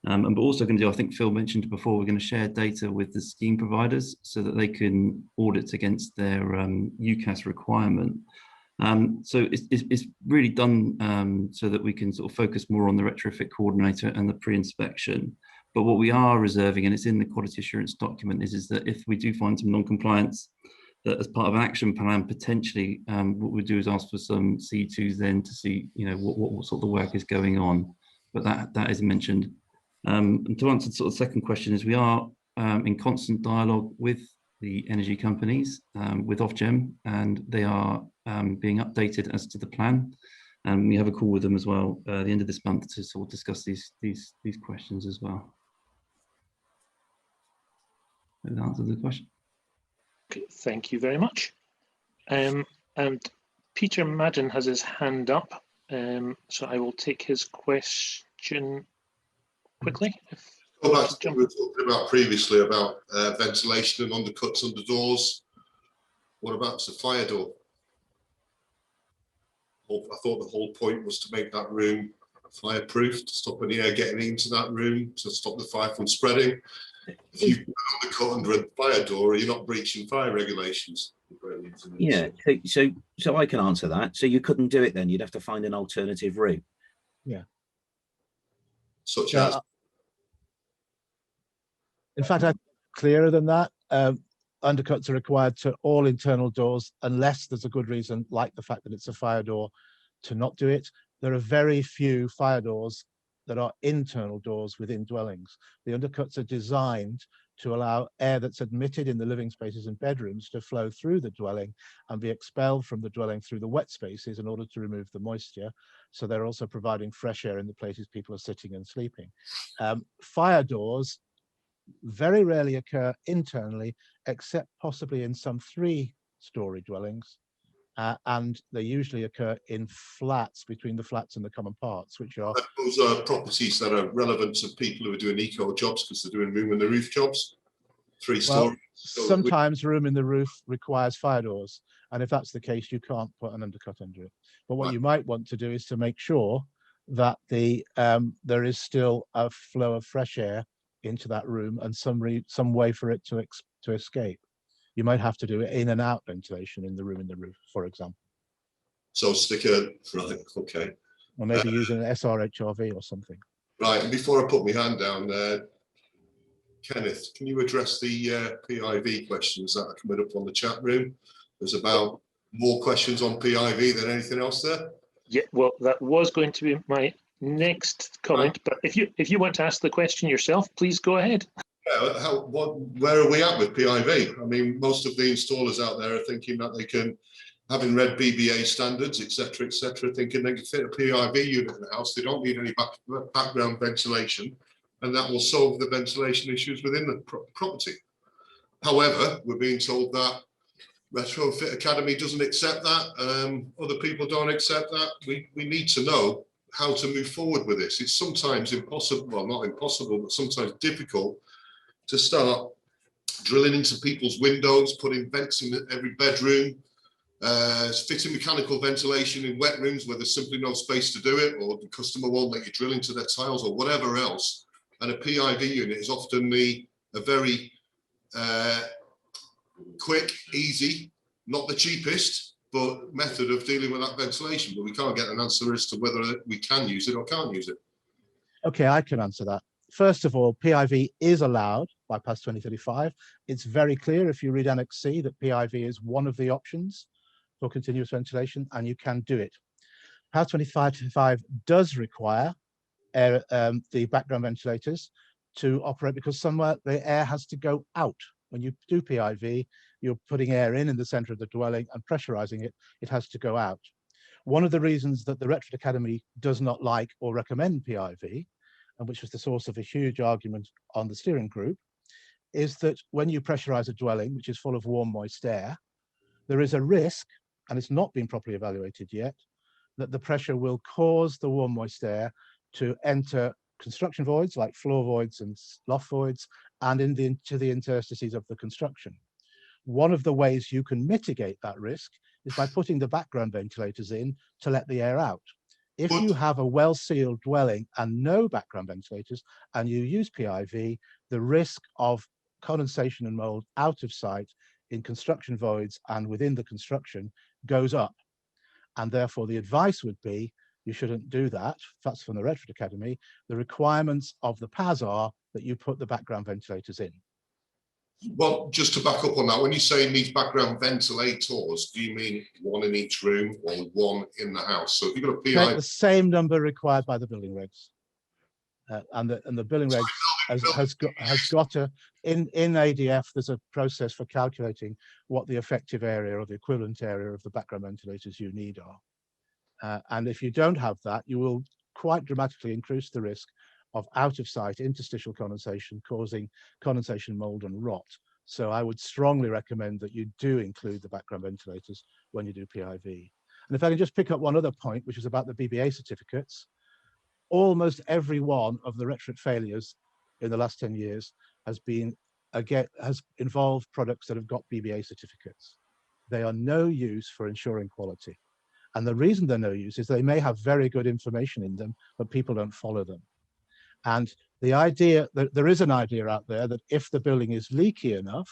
And we're also going to do, I think Phil mentioned before, we're going to share data with the scheme providers so that they can audit against their UCAS requirement. So it's really done so that we can sort of focus more on the retrofit coordinator and the pre-inspection. But what we are reserving, and it's in the quality assurance document, is that if we do find some non-compliance, that as part of an action plan, potentially what we do is ask for some C2s then to see, you know, what sort of work is going on. But that is mentioned. And to answer sort of the second question is we are in constant dialogue with the energy companies, with Ofgem, and they are being updated as to the plan. And we have a call with them as well at the end of this month to sort of discuss these questions as well. That answers the question. Okay, thank you very much. And Peter Madden has his hand up, so I will take his question quickly. Go back to what we were talking about previously about ventilation and undercuts under doors. What about the fire door? I thought the whole point was to make that room fireproof, to stop any air getting into that room, to stop the fire from spreading. If you put an undercut under a fire door, you're not breaching fire regulations. Yeah, so I can answer that. So you couldn't do it then, you'd have to find an alternative route. Yeah. Such as? In fact, I'm clearer than that. Undercuts are required to all internal doors unless there's a good reason, like the fact that it's a fire door, to not do it. There are very few fire doors that are internal doors within dwellings. The undercuts are designed to allow air that's admitted in the living spaces and bedrooms to flow through the dwelling and be expelled from the dwelling through the wet spaces in order to remove the moisture. So they're also providing fresh air in the places people are sitting and sleeping. Fire doors very rarely occur internally, except possibly in some 3-story dwellings. And they usually occur in flats, between the flats and the common parts, which are... Those are properties that are relevant to people who are doing eco jobs because they're doing room in the roof jobs, 3-story. Well, sometimes room in the roof requires fire doors. And if that's the case, you can't put an undercut under it. But what you might want to do is to make sure that there is still a flow of fresh air into that room and some way for it to escape. You might have to do it in and out ventilation in the roof, for example. So stick a, right, okay. Or maybe use an SRHRV or something. Right, and before I put my hand down, Kenneth, can you address the PIV questions that are coming up on the chat room? There's about more questions on PIV than anything else there. Yeah, well, that was going to be my next comment, but if you want to ask the question yourself, please go ahead. Yeah, where are we at with PIV? I mean, most of the installers out there are thinking that they can, having read BBA standards, etc., thinking they can fit a PIV unit in the house. They don't need any background ventilation, and that will solve the ventilation issues within the property. However, we're being told that Retrofit Academy doesn't accept that. Other people don't accept that. We need to know how to move forward with this. It's sometimes impossible, well, not impossible, but sometimes difficult to start drilling into people's windows, putting vents in every bedroom, fitting mechanical ventilation in wet rooms where there's simply no space to do it, or the customer won't let you drill into their tiles or whatever else. And a PIV unit is often a very quick, easy, not the cheapest, but method of dealing with that ventilation. But we can't get an answer as to whether we can use it or can't use it. Okay, I can answer that. First of all, PIV is allowed by PAS 2035. It's very clear if you read Annex C that PIV is one of the options for continuous ventilation, and you can do it. PAS 2035 does require the background ventilators to operate because somewhere the air has to go out. When you do PIV, you're putting air in the center of the dwelling and pressurizing it, it has to go out. One of the reasons that the Retrofit Academy does not like or recommend PIV, and which was the source of a huge argument on the steering group, is that when you pressurize a dwelling, which is full of warm, moist air, there is a risk, and it's not been properly evaluated yet, that the pressure will cause the warm, moist air to enter construction voids like floor voids and loft voids and into the interstices of the construction. One of the ways you can mitigate that risk is by putting the background ventilators in to let the air out. If you have a well-sealed dwelling and no background ventilators and you use PIV, the risk of condensation and mold out of sight in construction voids and within the construction goes up. And therefore the advice would be you shouldn't do that. That's from the Retrofit Academy. The requirements of the PAS are that you put the background ventilators in. Well, just to back up on that, when you say it needs background ventilators, do you mean one in each room or one in the house? So if you've got a PI... The same number required by the building regs. And the building regs has got a, in ADF, there's a process for calculating what the effective area or the equivalent area of the background ventilators you need are. And if you don't have that, you will quite dramatically increase the risk of out of sight interstitial condensation causing condensation, mold and rot. So I would strongly recommend that you do include the background ventilators when you do PIV. And if I can just pick up one other point, which is about the BBA certificates, almost every one of the retrofit failures in the last 10 years has involved products that have got BBA certificates. They are no use for ensuring quality. And the reason they're no use is they may have very good information in them, but people don't follow them. And the idea that there is an idea out there that if the building is leaky enough,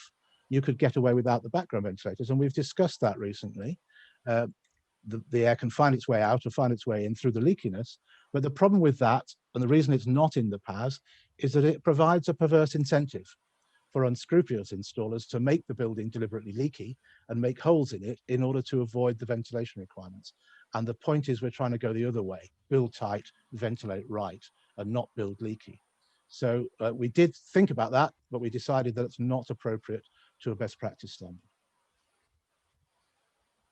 you could get away without the background ventilators. And we've discussed that recently. The air can find its way out or find its way in through the leakiness. But the problem with that, and the reason it's not in the PAS, is that it provides a perverse incentive for unscrupulous installers to make the building deliberately leaky and make holes in it in order to avoid the ventilation requirements. And the point is we're trying to go the other way, build tight, ventilate right, and not build leaky. So we did think about that, but we decided that it's not appropriate to a best practice standard.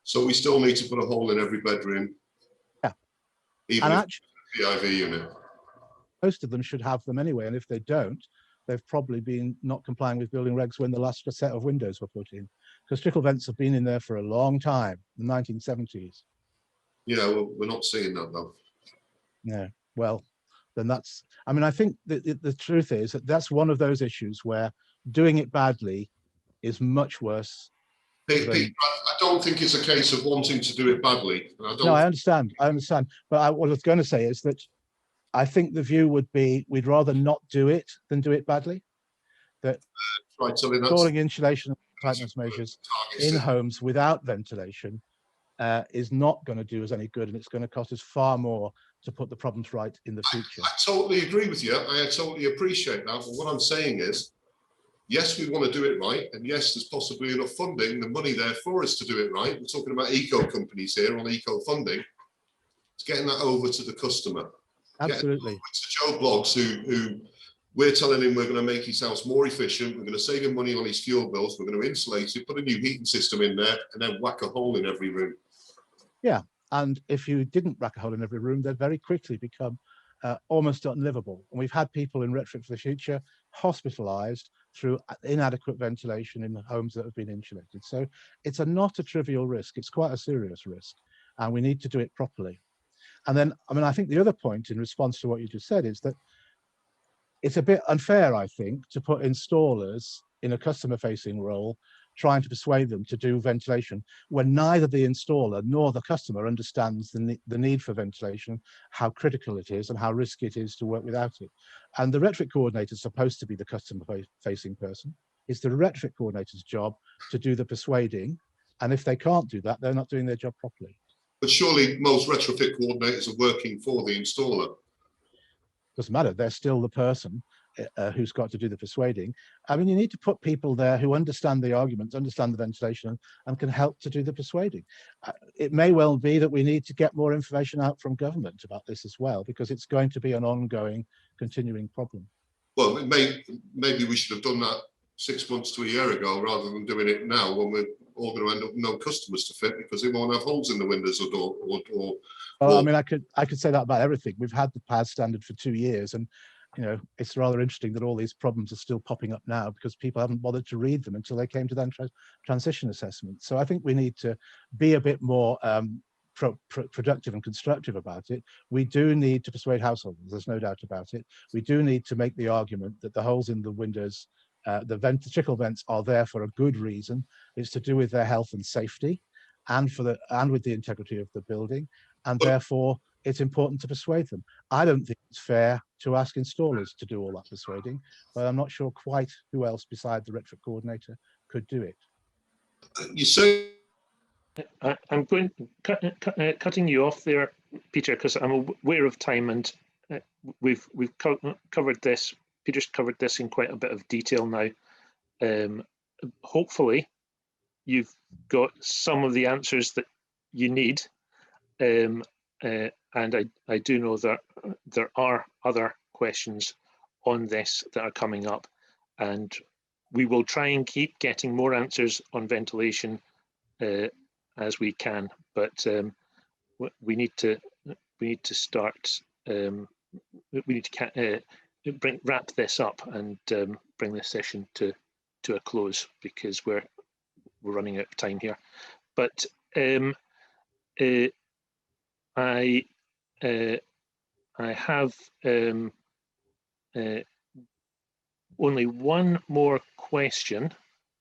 So we still need to put a hole in every bedroom? Yeah. Even if it's a PIV unit? Most of them should have them anyway, and if they don't, they've probably been not complying with building regs when the last set of windows were put in, because trickle vents have been in there for a long time, the 1970s. Yeah, well, we're not seeing that though. No, well, then that's, I mean, I think the truth is that that's one of those issues where doing it badly is much worse. Pete, I don't think it's a case of wanting to do it badly. No, I understand, but what I was going to say is that I think the view would be we'd rather not do it than do it badly. That installing insulation and tightness measures in homes without ventilation is not going to do us any good, and it's going to cost us far more to put the problems right in the future. I totally agree with you. I totally appreciate that. But what I'm saying is, yes, we want to do it right, and yes, there's possibly enough funding, the money there for us to do it right. We're talking about eco companies here on eco funding. It's getting that over to the customer. Absolutely. To Joe Bloggs, who we're telling him we're going to make his house more efficient, we're going to save him money on his fuel bills, we're going to insulate it, put a new heating system in there, and then whack a hole in every room. Yeah, and if you didn't whack a hole in every room, they'd very quickly become almost unlivable. And we've had people in Retrofit for the Future hospitalized through inadequate ventilation in homes that have been insulated. So it's not a trivial risk, it's quite a serious risk, and we need to do it properly. And then, I mean, I think the other point in response to what you just said is that it's a bit unfair, I think, to put installers in a customer-facing role trying to persuade them to do ventilation when neither the installer nor the customer understands the need for ventilation, how critical it is and how risky it is to work without it. And the Retrofit Coordinator is supposed to be the customer-facing person. It's the Retrofit Coordinator's job to do the persuading, and if they can't do that, they're not doing their job properly. But surely most retrofit coordinators are working for the installer. Doesn't matter, they're still the person who's got to do the persuading. I mean, you need to put people there who understand the arguments, understand the ventilation, and can help to do the persuading. It may well be that we need to get more information out from government about this as well, because it's going to be an ongoing, continuing problem. Well, maybe we should have done that 6 months to a year ago, rather than doing it now when we're all going to end up with no customers to fit because they won't have holes in the windows or door. Well, I mean, I could say that about everything. We've had the PAS standard for 2 years, and it's rather interesting that all these problems are still popping up now because people haven't bothered to read them until they came to that transition assessment. So I think we need to be a bit more productive and constructive about it. We do need to persuade householders, there's no doubt about it. We do need to make the argument that the holes in the windows, the trickle vents are there for a good reason. It's to do with their health and safety and with the integrity of the building. And therefore, it's important to persuade them. I don't think it's fair to ask installers to do all that persuading, but I'm not sure quite who else beside the Retrofit Coordinator could do it. You say I'm going cutting you off there, Peter, because I'm aware of time, and we've covered this. Peter's covered this in quite a bit of detail now. Hopefully, you've got some of the answers that you need, and I do know that there are other questions on this that are coming up, and we will try and keep getting more answers on ventilation as we can, but we need to start. We need to wrap this up and bring this session to a close because we're running out of time here. But I have only one more question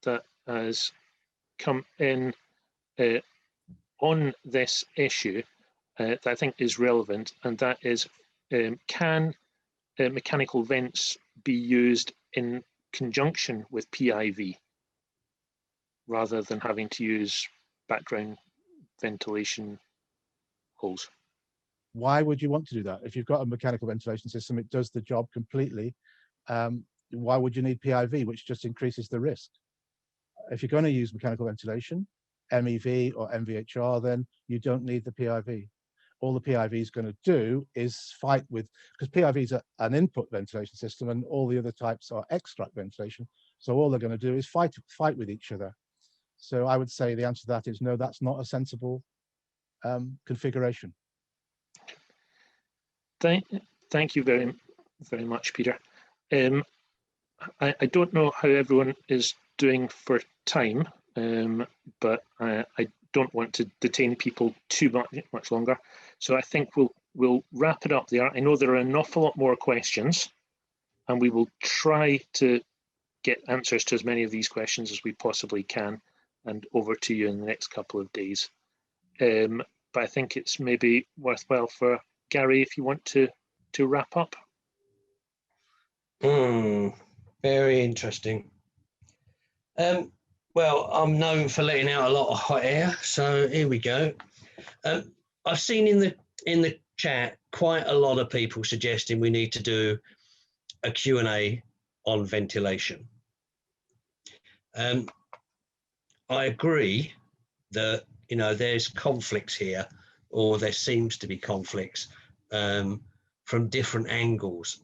that has come in on this issue that I think is relevant, and that is, can mechanical vents be used in conjunction with PIV rather than having to use background ventilation holes? Why would you want to do that? If you've got a mechanical ventilation system, it does the job completely. Why would you need PIV, which just increases the risk? If you're going to use mechanical ventilation, MEV or MVHR, then you don't need the PIV. All the PIV is going to do is fight with, because PIV is an input ventilation system and all the other types are extract ventilation. So all they're going to do is fight with each other. So I would say the answer to that is no, that's not a sensible configuration. Thank you very much, Peter. I don't know how everyone is doing for time, but I don't want to detain people too much longer. So I think we'll wrap it up there. I know there are an awful lot more questions, and we will try to get answers to as many of these questions as we possibly can, and over to you in the next couple of days. But I think it's maybe worthwhile for Gary, if you want to wrap up. Very interesting. Well, I'm known for letting out a lot of hot air, so here we go. I've seen in the chat quite a lot of people suggesting we need to do a Q&A on ventilation. I agree that there's conflicts here, or there seems to be conflicts from different angles,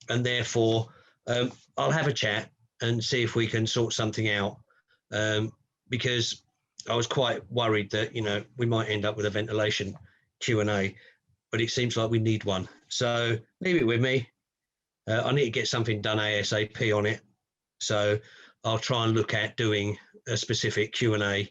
and therefore I'll have a chat and see if we can sort something out, because I was quite worried that we might end up with a ventilation Q&A, but it seems like we need one. So leave it with me. I need to get something done ASAP on it, so I'll try and look at doing a specific Q&A.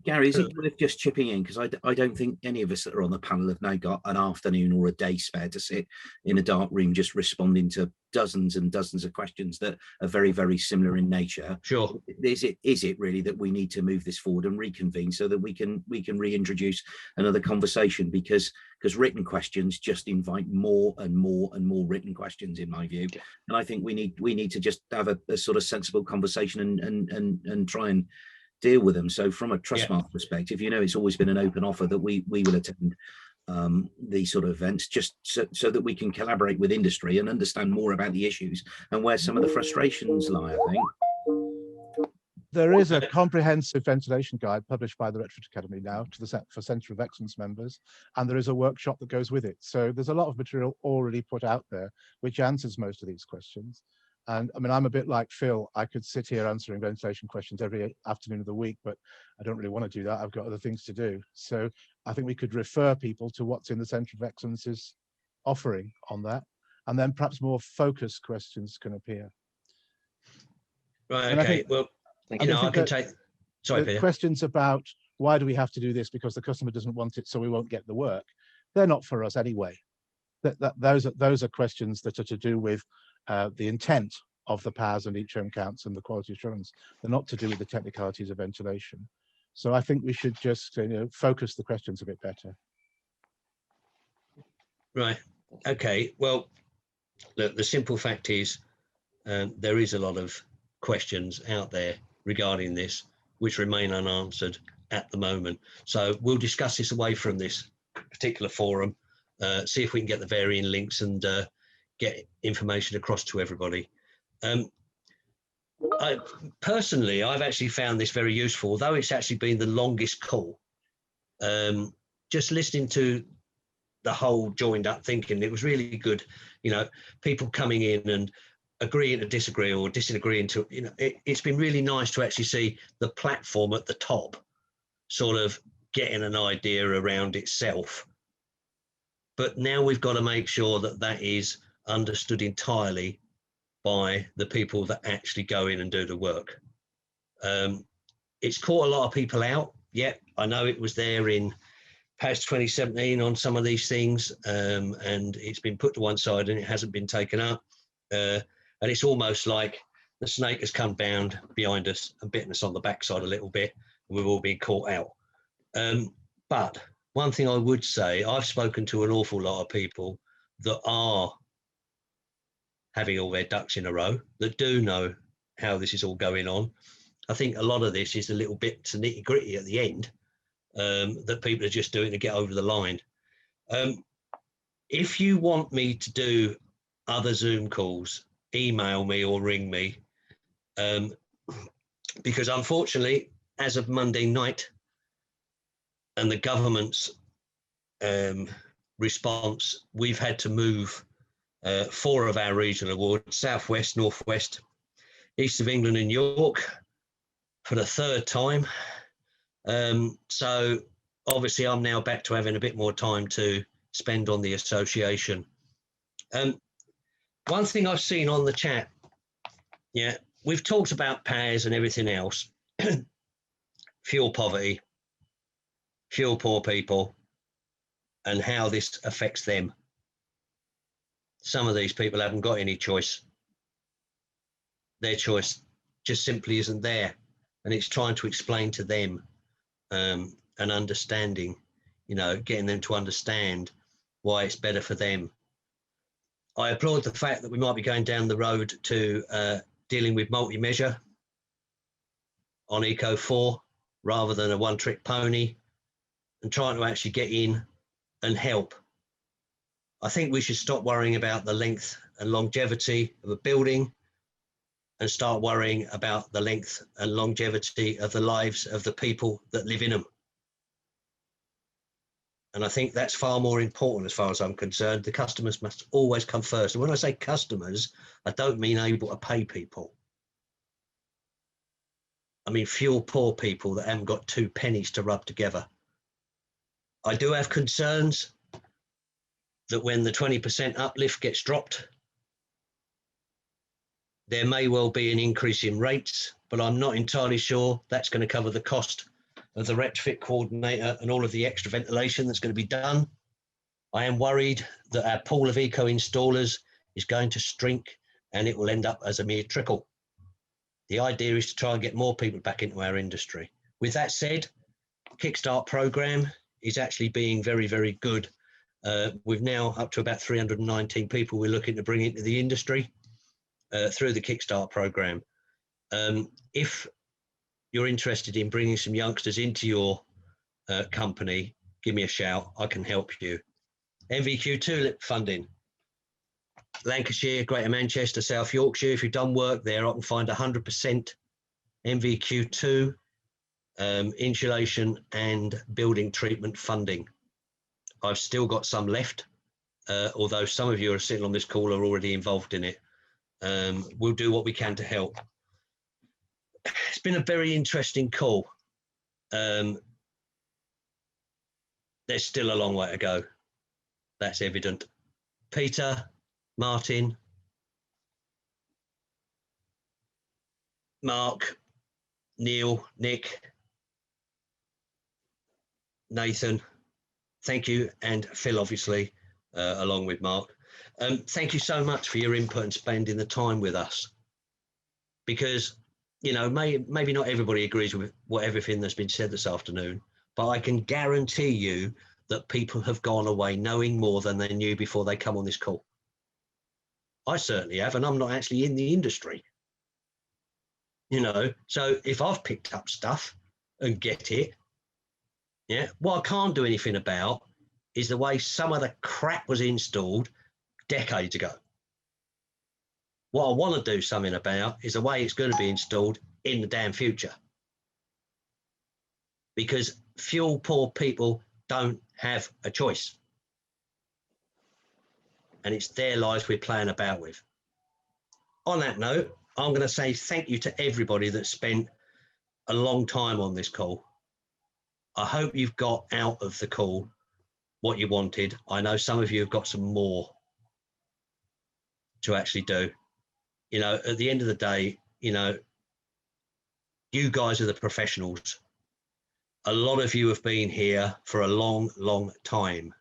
Gary, is it worth just chipping in? Because I don't think any of us that are on the panel have now got an afternoon or a day spare to sit in a dark room just responding to dozens and dozens of questions that are very, very similar in nature. Sure. Is it really that we need to move this forward and reconvene so that we can reintroduce another conversation? Because written questions just invite more and more and more written questions, in my view. And I think we need to just have a sort of sensible conversation and try and deal with them. So from a Trustmark perspective, it's always been an open offer that we will attend these sort of events, just so that we can collaborate with industry and understand more about the issues and where some of the frustrations lie, I think. There is a comprehensive ventilation guide published by the Retrofit Academy now for Centre of Excellence members, and there is a workshop that goes with it. So there's a lot of material already put out there which answers most of these questions. And I mean, I'm a bit like Phil. I could sit here answering ventilation questions every afternoon of the week, but I don't really want to do that. I've got other things to do. So I think we could refer people to what's in the Centre of Excellence's offering on that, and then perhaps more focused questions can appear. Right, And okay, well, you know, I can take, sorry, Peter. Questions about why do we have to do this because the customer doesn't want it, so we won't get the work. They're not for us anyway. Those are questions that are to do with the intent of the PAS and each home counts and the quality assurance. They're not to do with the technicalities of ventilation. So I think we should just focus the questions a bit better. Right. Okay. Well, look, the simple fact is there is a lot of questions out there regarding this which remain unanswered at the moment. So we'll discuss this away from this particular forum, see if we can get the varying links and get information across to everybody. Personally, I've actually found this very useful, although it's actually been the longest call. Just listening to the whole joined up thinking, it was really good. You know, people coming in and agreeing to disagree or disagreeing to, you know, it's been really nice to actually see the platform at the top sort of getting an idea around itself. But now we've got to make sure that that is understood entirely by the people that actually go in and do the work. It's caught a lot of people out. Yeah, I know it was there in past 2017 on some of these things, and it's been put to one side and it hasn't been taken up. And it's almost like the snake has come down behind us and bitten us on the backside a little bit, and we've all been caught out. But one thing I would say, I've spoken to an awful lot of people that are having all their ducks in a row, that do know how this is all going on. I think a lot of this is a little bit nitty gritty at the end, that people are just doing to get over the line. If you want me to do other Zoom calls, email me or ring me, because unfortunately, as of Monday night, and the government's response, we've had to move 4 of our regional awards, Southwest, Northwest, East of England and York, for the 3rd time. So obviously I'm now back to having a bit more time to spend on the association. One thing I've seen on the chat, yeah, we've talked about PAS and everything else, fuel poverty, fuel poor people, and how this affects them. Some of these people haven't got any choice. Their choice just simply isn't there. And it's trying to explain to them and understanding, you know, getting them to understand why it's better for them. I applaud the fact that we might be going down the road to dealing with multi-measure on Eco 4 rather than a one-trick pony, and trying to actually get in and help. I think we should stop worrying about the length and longevity of a building and start worrying about the length and longevity of the lives of the people that live in them. And I think that's far more important as far as I'm concerned. The customers must always come first. And when I say customers, I don't mean able to pay people. I mean fuel poor people that haven't got 2 pennies to rub together. I do have concerns that when the 20% uplift gets dropped, there may well be an increase in rates, but I'm not entirely sure that's going to cover the cost of the retrofit coordinator and all of the extra ventilation that's going to be done. I am worried that our pool of eco installers is going to shrink and it will end up as a mere trickle. The idea is to try and get more people back into our industry. With that said, Kickstart program is actually being very, very good. We've now up to about 319 people we're looking to bring into the industry through the Kickstart program. If you're interested in bringing some youngsters into your company, give me a shout, I can help you. MVQ tulip funding. Lancashire, Greater Manchester, South Yorkshire, if you've done work there, I can find 100% MVQ2 insulation and building treatment funding. I've still got some left, although some of you are sitting on this call are already involved in it. We'll do what we can to help. It's been a very interesting call. There's still a long way to go. That's evident. Peter, Martin, Mark, Neil, Nick, Nathan, thank you, and Phil, obviously, along with Mark. Thank you so much for your input and spending the time with us. Because, you know, maybe not everybody agrees with everything that's been said this afternoon, but I can guarantee you that people have gone away knowing more than they knew before they come on this call. I certainly have, and I'm not actually in the industry. You know, so if I've picked up stuff and get it, yeah, what I can't do anything about is the way some of the crap was installed decades ago. What I want to do something about is the way it's going to be installed in the damn future. Because fuel poor people don't have a choice. And it's their lives we're playing about with. On that note, I'm going to say thank you to everybody that spent a long time on this call. I hope you've got out of the call what you wanted. I know some of you have got some more to actually do. You know, at the end of the day, you know, you guys are the professionals. A lot of you have been here for a long, long time.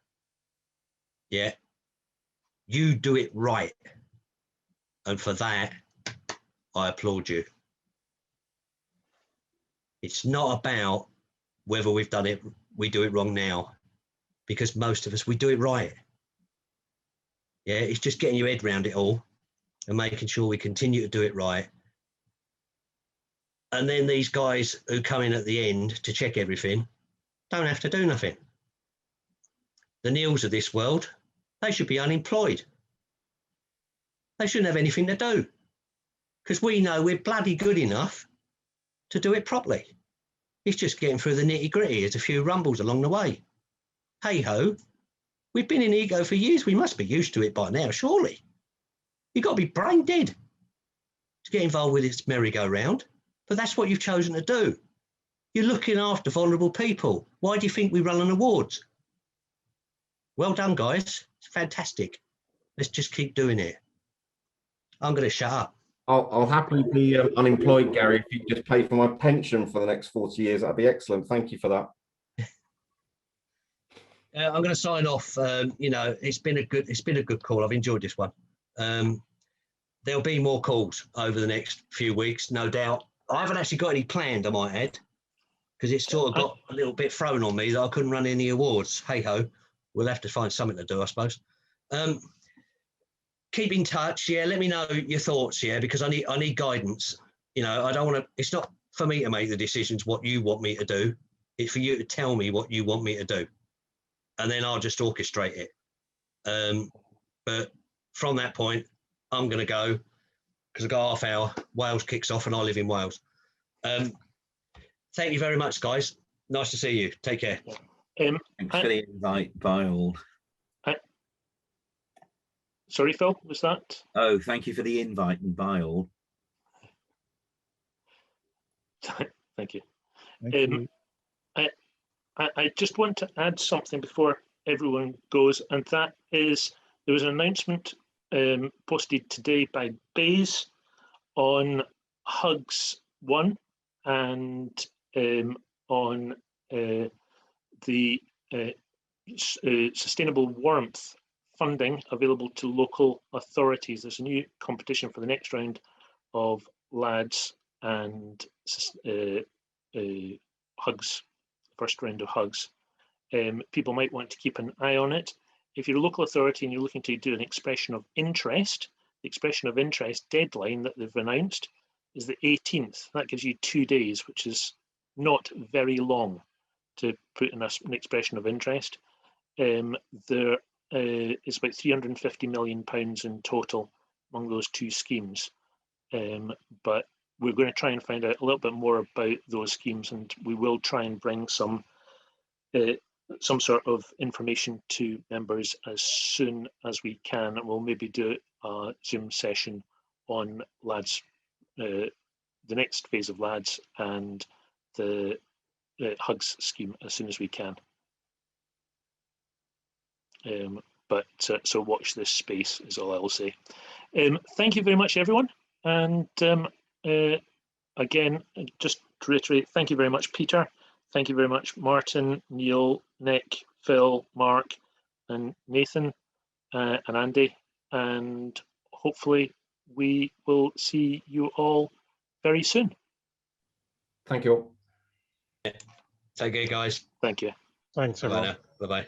Yeah. You do it right. And for that, I applaud you. It's not about whether we do it wrong now, because most of us, we do it right. Yeah, it's just getting your head around it all and making sure we continue to do it right. And then these guys who come in at the end to check everything don't have to do nothing. The Neils of this world, they should be unemployed. They shouldn't have anything to do, because we know we're bloody good enough to do it properly. It's just getting through the nitty gritty. There's a few rumbles along the way. Hey ho, we've been in eco for years. We must be used to it by now, surely. You've got to be brain dead to get involved with this merry-go-round, but that's what you've chosen to do. You're looking after vulnerable people. Why do you think we run on awards? Well done, guys. It's fantastic. Let's just keep doing it. I'm going to shut up. I'll happily be unemployed, Gary, if you just pay for my pension for the next 40 years. That'd be excellent. Thank you for that. I'm going to sign off. You know, it's been a good call. I've enjoyed this one. There'll be more calls over the next few weeks, no doubt. I haven't actually got any planned, I might add, because it's sort of got a little bit thrown on me that I couldn't run any awards. Hey ho, we'll have to find something to do, I suppose. Keep in touch, yeah. Let me know your thoughts, yeah, because I need guidance. You know, I don't want to. It's not for me to make the decisions what you want me to do. It's for you to tell me what you want me to do, and then I'll just orchestrate it. But from that point, I'm going to go because I've got half hour. Wales kicks off, and I live in Wales. Thank you very much, guys. Nice to see you. Take care. Thanks for the invite. Bye all. Sorry, Phil, was that? Oh, thank you for the invite and bye all. Thank you. Thank you. I just want to add something before everyone goes, and that is there was an announcement posted today by Bays on Hugs 1 and on the sustainable warmth funding available to local authorities. There's a new competition for the next round of LADs and Hugs, first round of Hugs. People might want to keep an eye on it. If you're a local authority and you're looking to do an expression of interest, the expression of interest deadline that they've announced is the 18th. That gives you 2 days, which is not very long to put in an expression of interest. There is about £350 million in total among those two schemes. But we're going to try and find out a little bit more about those schemes, and we will try and bring some sort of information to members as soon as we can, and we'll maybe do a Zoom session on LADS, the next phase of LADS and the HUGS scheme as soon as we can. So watch this space is all I will say. Thank you very much, everyone. And again, just to reiterate, thank you very much, Peter. Thank you very much, Martin, Neil, Nick, Phil, Mark, and Nathan, and Andy. And hopefully we will see you all very soon. Thank you all. Take care, guys. Thank you. Thanks, everyone. Bye-bye.